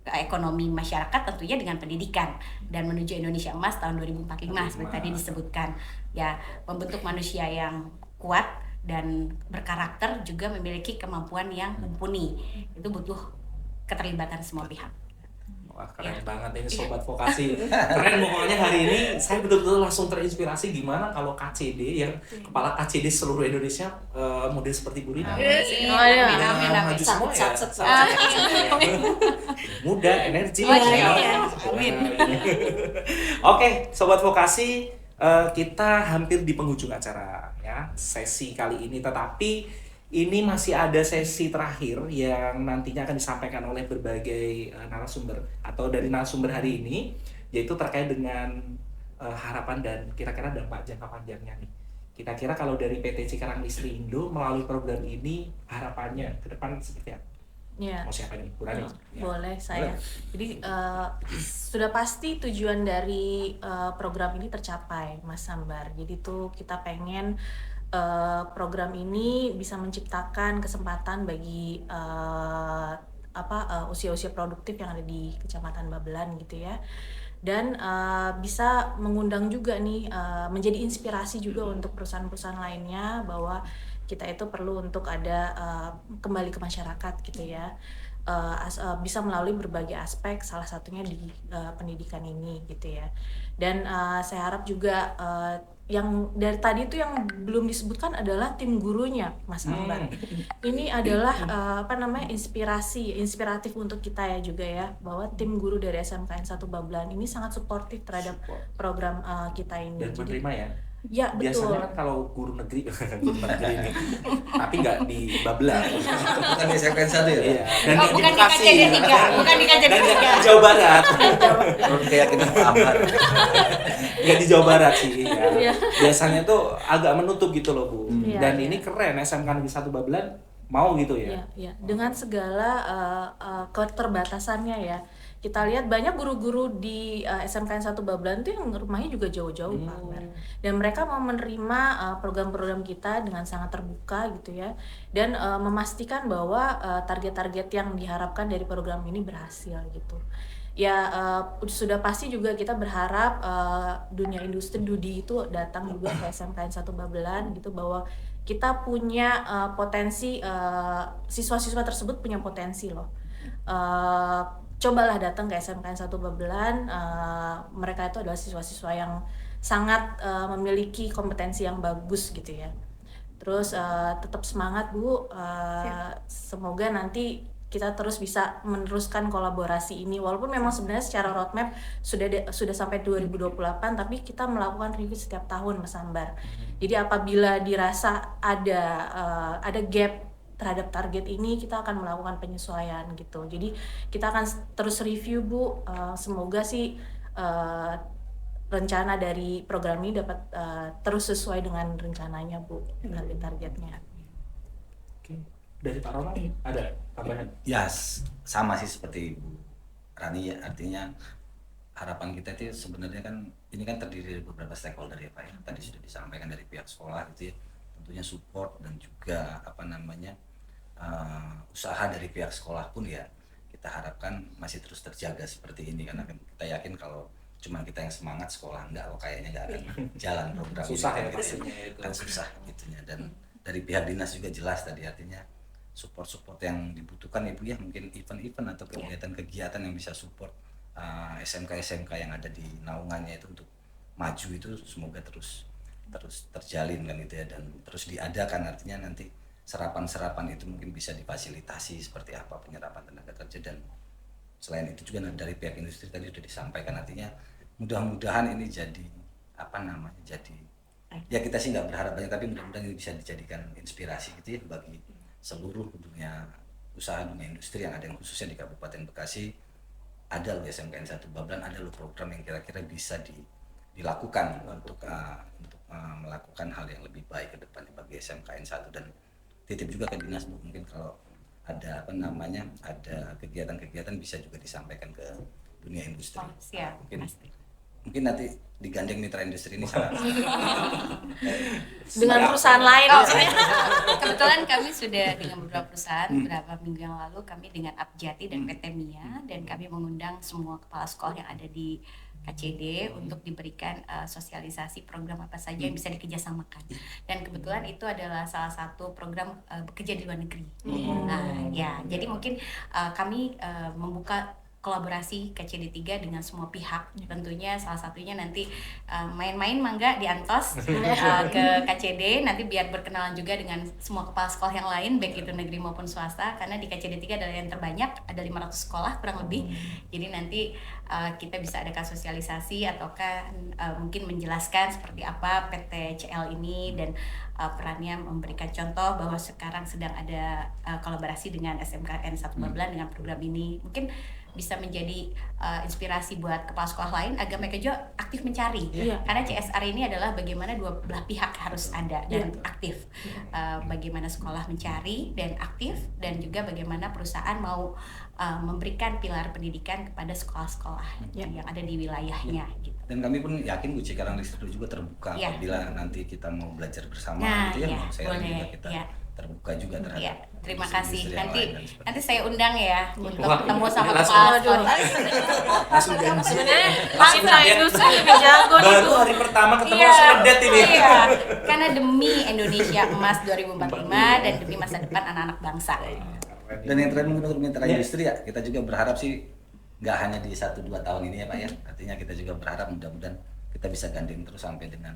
ekonomi masyarakat tentunya dengan pendidikan dan menuju Indonesia Emas tahun 2045 seperti tadi disebutkan. Ya, membentuk manusia yang kuat dan berkarakter juga memiliki kemampuan yang mumpuni. Itu butuh keterlibatan semua pihak. Wah, keren banget ini Sobat Vokasi. Keren pokoknya hari ini saya betul-betul langsung terinspirasi gimana kalau KCD yang kepala KCD seluruh Indonesia model seperti Bu Rina. Maju semua ya. Muda, energi. Oke, Sobat Vokasi, kita hampir di penghujung acara ya sesi kali ini, tetapi ini masih ada sesi terakhir yang nantinya akan disampaikan oleh berbagai narasumber atau dari narasumber hari ini, yaitu terkait dengan harapan dan kira-kira dampak jangka panjangnya nih. Kira-kira kalau dari PT Cikarang Listri Indo melalui program ini harapannya ke depan seperti apa? Ya. Mau siapa nih? Bu Rani? Boleh saya. Jadi sudah pasti tujuan dari program ini tercapai, Mas Sambar. Jadi tuh kita pengen program ini bisa menciptakan kesempatan bagi usia-usia produktif yang ada di Kecamatan Babelan gitu ya. Dan bisa mengundang juga nih menjadi inspirasi juga untuk perusahaan-perusahaan lainnya bahwa kita itu perlu untuk ada kembali ke masyarakat gitu ya. Bisa melalui berbagai aspek, salah satunya di pendidikan ini gitu ya. Dan saya harap juga yang dari tadi itu yang belum disebutkan adalah tim gurunya, Mas Ambar. Ini adalah inspiratif untuk kita ya juga ya, bahwa tim guru dari SMKN 1 Babelan ini sangat suportif terhadap program kita ini. Dan menerima ya? Ya, betul. Biasanya kan kalau guru negeri, ini, tapi nggak di Babelan. Bukan di SMK 1 ya? Iya. Dan Bukan di KCD 3, bukan di KCD 3. di Jawa Barat. Menurut keyakinan Pak Ambar. Nggak di Jawa Barat sih. Ya. Iya. Biasanya tuh agak menutup gitu loh Bu. Iya, Dan iya. ini keren SMK Negeri 1 Babelan mau gitu ya. Ya, ya. Dengan segala keterbatasannya ya. Kita lihat banyak guru-guru di SMKN 1 Babelan tuh yang rumahnya juga jauh-jauh Pak Ambar. Dan mereka mau menerima program-program kita dengan sangat terbuka gitu ya. Dan memastikan bahwa target-target yang diharapkan dari program ini berhasil gitu. Ya sudah pasti juga kita berharap dunia industri Dudi itu datang juga ke SMKN 1 Babelan gitu, bahwa kita punya potensi, siswa-siswa tersebut punya potensi loh. Cobalah datang ke SMKN 1 Babelan, mereka itu adalah siswa-siswa yang sangat memiliki kompetensi yang bagus gitu ya. Terus tetap semangat Bu, semoga nanti kita terus bisa meneruskan kolaborasi ini, walaupun memang sebenarnya secara roadmap sudah sampai 2028, tapi kita melakukan review setiap tahun Mas Ambar. Jadi apabila dirasa ada gap terhadap target ini, kita akan melakukan penyesuaian gitu. Jadi kita akan terus review Bu, semoga sih rencana dari program ini dapat terus sesuai dengan rencananya Bu, target-targetnya. Oke. Dari Pak Ronald ada tambahan? Ya, sama sih seperti Bu Rani ya, artinya harapan kita itu sebenarnya kan ini kan terdiri dari beberapa stakeholder ya Pak ya. Tadi sudah disampaikan dari pihak sekolah gitu ya, tentunya support dan juga usaha dari pihak sekolah pun ya kita harapkan masih terus terjaga seperti ini, karena kita yakin kalau cuma kita yang semangat, sekolah enggak kok kayaknya enggak akan jalan program Susah ini ya gitu. pastinya itu. Kan susah itunya, dan dari pihak dinas juga jelas tadi artinya support yang dibutuhkan Ibu ya, mungkin event-event atau kegiatan-kegiatan yang bisa support SMK-SMK yang ada di naungannya itu untuk maju itu semoga terus terjalin kan gitu ya, dan terus diadakan, artinya nanti serapan itu mungkin bisa difasilitasi seperti apa penyerapan tenaga kerja. Dan selain itu juga dari pihak industri tadi sudah disampaikan, artinya mudah-mudahan ini jadi jadi ya kita sih nggak berharap banyak, tapi mudah-mudahan ini bisa dijadikan inspirasi gitu ya bagi seluruh dunia usaha, dunia industri yang ada, yang khususnya di Kabupaten Bekasi. Ada loh SMKN 1 Babelan, ada loh program yang kira-kira bisa dilakukan untuk melakukan hal yang lebih baik ke depannya bagi SMKN 1. Dan titip juga ke dinas Bu, mungkin kalau ada ada kegiatan-kegiatan bisa juga disampaikan ke dunia industri. Siap, Mungkin nanti digandeng mitra industri ini sangat Dengan perusahaan lain. Kebetulan kami sudah dengan beberapa perusahaan beberapa minggu yang lalu, kami dengan Abjati dan PT Mia, dan kami mengundang semua kepala sekolah yang ada di KCD untuk diberikan sosialisasi program apa saja yang bisa dikerjasamakan. Dan kebetulan itu adalah salah satu program bekerja di luar negeri. Nah, ya, jadi mungkin kami membuka kolaborasi KCD 3 dengan semua pihak. Tentunya salah satunya nanti main-main mangga di Antos ke KCD, nanti biar berkenalan juga dengan semua kepala sekolah yang lain, baik itu negeri maupun swasta, karena di KCD 3 adalah yang terbanyak, ada 500 sekolah kurang lebih. Jadi nanti kita bisa adakan sosialisasi ataukah mungkin menjelaskan seperti apa PT CL ini, dan perannya memberikan contoh bahwa sekarang sedang ada kolaborasi dengan SMKN 1 Babelan dengan program ini. Mungkin bisa menjadi inspirasi buat kepala sekolah lain agar mereka juga aktif mencari. Karena CSR ini adalah bagaimana dua belah pihak harus ada dan aktif. Bagaimana sekolah mencari dan aktif, dan juga bagaimana perusahaan mau memberikan pilar pendidikan kepada sekolah-sekolah yang ada di wilayahnya gitu. Dan kami pun yakin Bu Cikarang Distrik juga terbuka apabila nanti kita mau belajar bersama gitu ya, mau sharing juga kita terbuka juga terhadap terima kasih. Nanti saya undang ya untuk Wah, ketemu sama langsung. kepala sekolah. Sebenarnya mitra industri lebih jago nih baru Bu. hari pertama ketemu langsung ngedet ini. Iya, karena demi Indonesia Emas 2045 dan demi masa depan anak-anak bangsa. Dan yang terakhir mungkin untuk mitra industri ya, kita juga berharap sih nggak hanya di 1-2 tahun ini ya Pak ya, artinya kita juga berharap mudah-mudahan kita bisa gandeng terus sampai dengan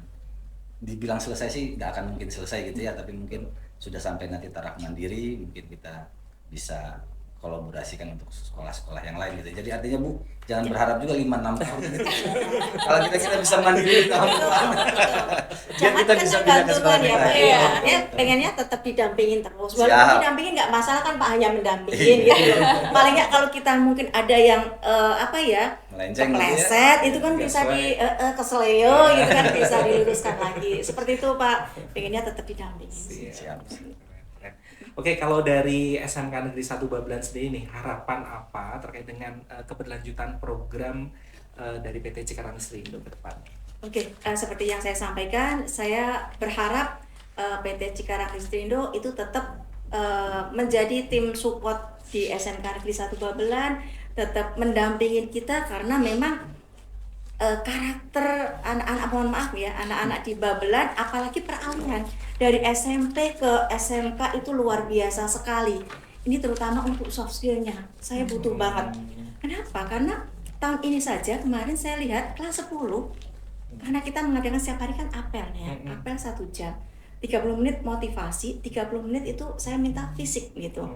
dibilang selesai sih nggak akan mungkin selesai gitu ya, tapi mungkin sudah sampai nanti taraf mandiri, mungkin kita bisa kolaborasikan untuk sekolah-sekolah yang lain gitu. Jadi artinya Bu, jangan berharap juga 5-6 tahun gitu. Kalau kita bisa mandiri tahun depan. Biar kita bisa pindah ke sekolah yang lain. Ya, pengennya tetap didampingin terus. Walaupun didampingin nggak masalah kan Pak, hanya mendampingin gitu loh. Paling nggak kalau kita mungkin ada yang melenceng kepleset itu kan bisa di keseleo gitu kan, bisa diluruskan lagi. Seperti itu Pak, pengennya tetap didampingin. Siap. Oke, kalau dari SMK Negeri 1 Babelan sendiri nih, harapan apa terkait dengan keberlanjutan program dari PT Cikarang Indo ke depan? Oke, seperti yang saya sampaikan, saya berharap PT Cikarang Indo itu tetap menjadi tim support di SMK Negeri 1 Babelan, tetap mendampingin kita, karena memang karakter anak-anak, mohon maaf ya, anak-anak di Babelan, apalagi peralihan dari SMP ke SMK itu luar biasa sekali. Ini terutama untuk soft skill-nya, saya butuh banget. Kenapa? Karena tahun ini saja kemarin saya lihat kelas 10, karena kita mengadakan setiap hari kan apel ya, apel 1 jam, 30 menit motivasi, 30 menit itu saya minta fisik gitu.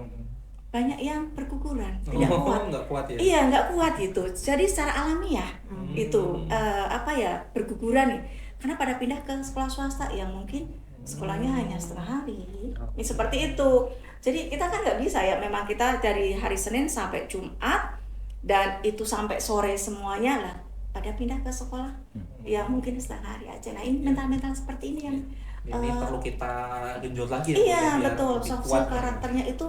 Banyak yang berguguran, tidak kuat. Nggak kuat ya? Iya, nggak kuat gitu. Jadi secara alamiah itu berguguran, karena pada pindah ke sekolah swasta yang mungkin sekolahnya hanya setengah hari. Ini seperti itu. Jadi kita kan nggak bisa ya, memang kita dari hari Senin sampai Jumat dan itu sampai sore semuanya lah pada pindah ke sekolah ya mungkin setengah hari aja. Nah ini mental-mental seperti ini yang ini perlu kita genjot lagi ya. Iya betul, soft skill karakternya itu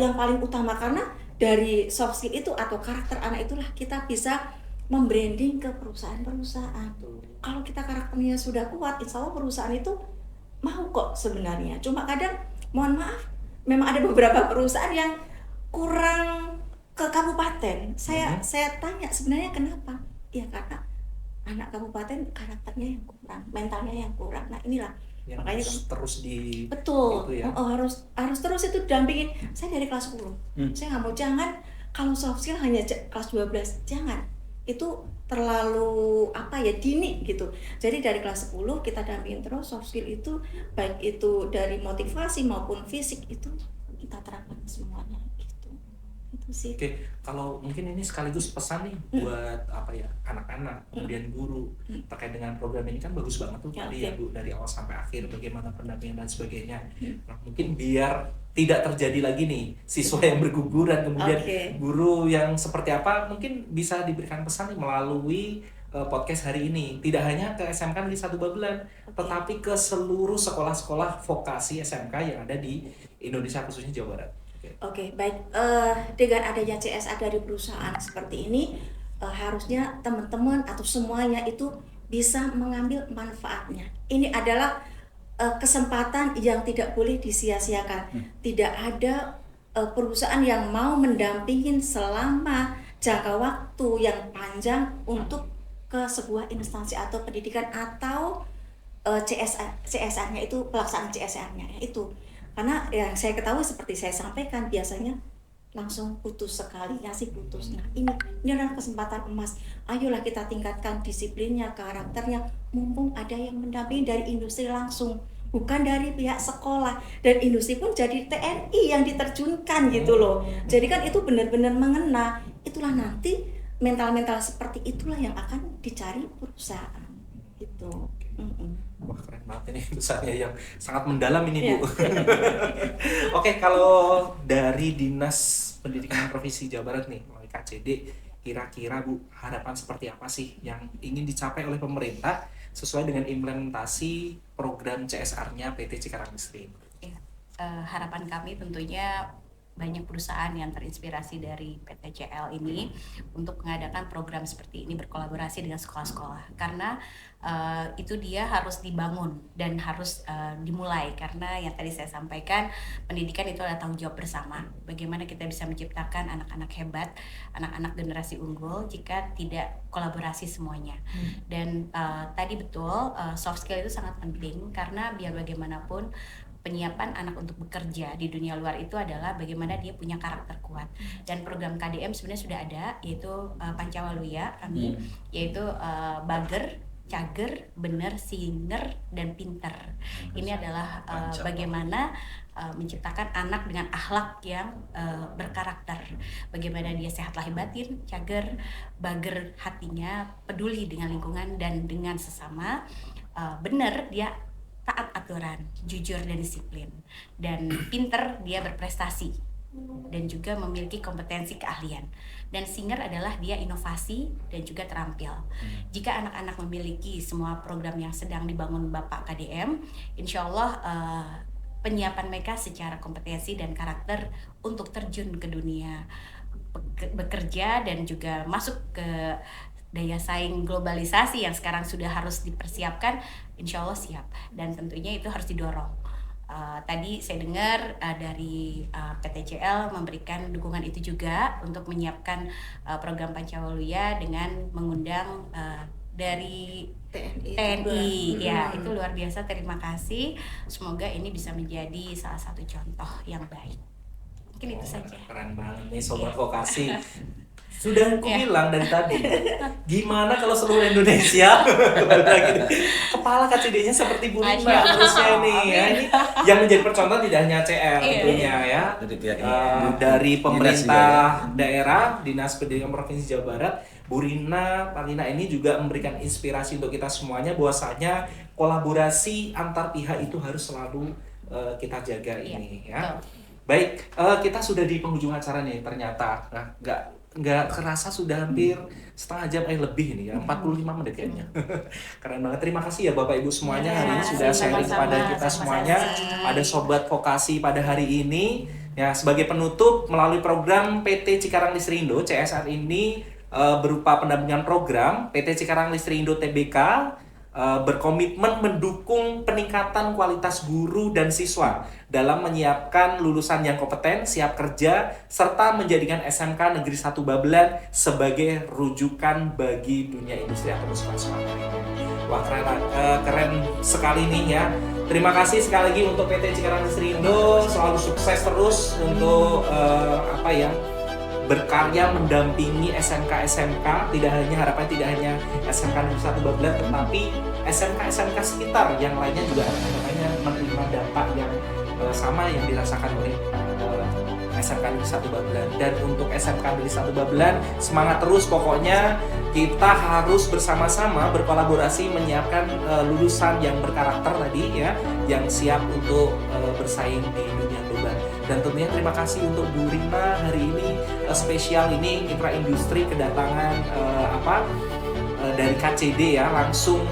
yang paling utama, karena dari soft skill itu atau karakter anak itulah kita bisa membranding ke perusahaan-perusahaan. Kalau kita karakternya sudah kuat, insya Allah perusahaan itu mau kok sebenarnya. Cuma kadang, mohon maaf, memang ada beberapa perusahaan yang kurang ke kabupaten. Saya tanya sebenarnya kenapa? Ya karena anak kabupaten karakternya yang kurang, mentalnya yang kurang. Nah inilah yang makanya terus di betul gitu ya. harus terus itu dampingin. Saya dari kelas 10 saya nggak mau, jangan Kalau soft skill hanya kelas 12, jangan. Itu terlalu dini gitu. Jadi dari kelas 10 kita dampingin terus soft skill itu, baik itu dari motivasi maupun fisik, itu kita terapkan semuanya gitu. Itu sih. Oke, kalau mungkin ini sekaligus pesan nih buat anak-anak, kemudian guru terkait dengan program ini, kan bagus banget tuh tadi ya Bu, dari awal sampai akhir bagaimana pendampingan dan sebagainya. Nah, mungkin biar tidak terjadi lagi nih siswa yang berguguran, kemudian guru yang seperti apa, mungkin bisa diberikan pesan nih melalui podcast hari ini, tidak hanya ke SMK Negeri 1 Babelan, tetapi ke seluruh sekolah-sekolah vokasi SMK yang ada di Indonesia, khususnya Jawa Barat. Oke, baik. Dengan adanya CSR dari perusahaan seperti ini, harusnya teman-teman atau semuanya itu bisa mengambil manfaatnya. Ini adalah kesempatan yang tidak boleh disia-siakan. Tidak ada perusahaan yang mau mendampingin selama jangka waktu yang panjang untuk ke sebuah instansi atau pendidikan atau CSR-nya itu, pelaksanaan CSR-nya itu. Karena yang saya ketahui seperti saya sampaikan, biasanya langsung putus sekali, ngasih putus. Nah ini adalah kesempatan emas. Ayolah kita tingkatkan disiplinnya, karakternya, mumpung ada yang mendampingi dari industri langsung, bukan dari pihak sekolah. Dan industri pun jadi TNI yang diterjunkan gitu loh. Jadi kan itu benar-benar mengena. Itulah nanti mental-mental seperti itulah yang akan dicari perusahaan gitu. Wah, keren banget ini pesannya yang sangat mendalam ini Bu. Oke, kalau dari Dinas Pendidikan Provinsi Jawa Barat nih, melalui KCD, kira-kira Bu, harapan seperti apa sih yang ingin dicapai oleh pemerintah sesuai dengan implementasi program CSR-nya PT Cikarang Listri? Harapan kami tentunya banyak perusahaan yang terinspirasi dari PT CL ini untuk mengadakan program seperti ini, berkolaborasi dengan sekolah-sekolah, karena itu dia harus dibangun dan harus dimulai, karena yang tadi saya sampaikan, pendidikan itu adalah tanggung jawab bersama. Bagaimana kita bisa menciptakan anak-anak hebat, anak-anak generasi unggul jika tidak kolaborasi semuanya. Dan tadi betul, soft skill itu sangat penting, karena biar bagaimanapun penyiapan anak untuk bekerja di dunia luar itu adalah bagaimana dia punya karakter kuat. Dan program KDM sebenarnya sudah ada, yaitu Pancawaluya kami, yaitu Bager, Cager, Bener, Singer, dan Pinter. Ini adalah bagaimana menciptakan anak dengan akhlak yang berkarakter. Bagaimana dia sehat lahir batin, Cager, Bager hatinya, peduli dengan lingkungan dan dengan sesama, Bener dia taat aturan, jujur dan disiplin, dan Pinter dia berprestasi dan juga memiliki kompetensi keahlian. Dan Singer adalah dia inovasi dan juga terampil. Jika anak-anak memiliki semua program yang sedang dibangun Bapak KDM, insya Allah penyiapan mereka secara kompetensi dan karakter untuk terjun ke dunia bekerja dan juga masuk ke daya saing globalisasi yang sekarang sudah harus dipersiapkan, insya Allah siap, dan tentunya itu harus didorong. Tadi saya dengar dari PTCL memberikan dukungan itu juga untuk menyiapkan program Pancawaluya dengan mengundang dari TNI. Ya, itu luar biasa, terima kasih. Semoga ini bisa menjadi salah satu contoh yang baik. Mungkin itu saja. Keren banget nih Sobat Vokasi. Sudah aku bilang dari tadi, gimana kalau seluruh Indonesia kepala KCD-nya seperti Bu Rina harusnya nih ya. Ini yang menjadi percontohan tidak hanya CL tentunya ya, dari pemerintah daerah, Dinas Pendidikan Provinsi Jawa Barat, Bu Rina, Parlina ini juga memberikan inspirasi untuk kita semuanya bahwasanya kolaborasi antar pihak itu harus selalu kita jaga ini ya. Baik, kita sudah di penghujung acara nih ternyata. Nah, nggak kerasa sudah hampir setengah jam lebih ini ya, 45 menit kayaknya. Keren banget, terima kasih ya Bapak Ibu semuanya hari ini sudah sharing kepada kita semuanya. Ada Sobat Vokasi pada hari ini ya, sebagai penutup melalui program PT Cikarang Listrindo CSR ini berupa pendampingan program, PT Cikarang Listrindo TBK berkomitmen mendukung peningkatan kualitas guru dan siswa dalam menyiapkan lulusan yang kompeten, siap kerja, serta menjadikan SMK Negeri 1 Babelan sebagai rujukan bagi dunia industri atau sekolah-sekolah lainnya. Wah, keren sekali nih ya. Terima kasih sekali lagi untuk PT Cikarang Listrindo, selalu sukses terus untuk berkarya mendampingi SMK-SMK, tidak hanya harapannya tidak hanya SMK Negeri 1 Babelan, tetapi SMK-SMK sekitar yang lainnya juga harapannya menerima dampak yang sama yang dirasakan oleh SMK Negeri 1 Babelan. Dan untuk SMK Negeri 1 Babelan, semangat terus pokoknya, kita harus bersama-sama berkolaborasi menyiapkan lulusan yang berkarakter tadi ya, yang siap untuk bersaing di dunia global. Dan tentunya terima kasih untuk Bu Rina hari ini spesial ini Mitra Industri kedatangan dari KCD ya, langsung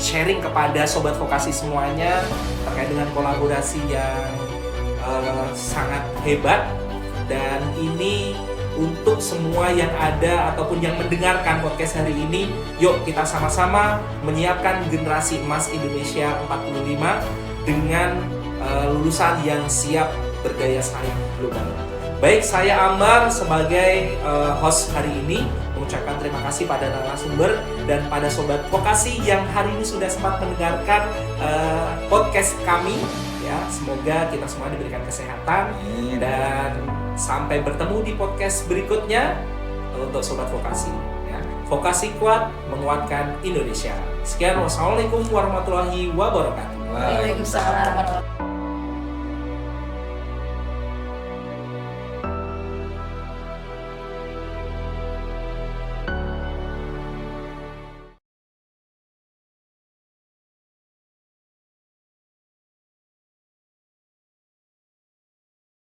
sharing kepada sobat vokasi semuanya terkait dengan kolaborasi yang sangat hebat. Dan ini untuk semua yang ada ataupun yang mendengarkan podcast hari ini, yuk kita sama-sama menyiapkan generasi emas Indonesia 45 dengan lulusan yang siap berdaya saing global. Baik, saya Ambar sebagai host hari ini mengucapkan terima kasih pada narasumber dan pada sobat vokasi yang hari ini sudah sempat mendengarkan podcast kami. Ya, semoga kita semua diberikan kesehatan dan sampai bertemu di podcast berikutnya untuk sobat vokasi. Ya. Vokasi kuat menguatkan Indonesia. Sekian, wassalamualaikum warahmatullahi wabarakatuh. Waalaikumsalam warahmatullahi wabarakatuh.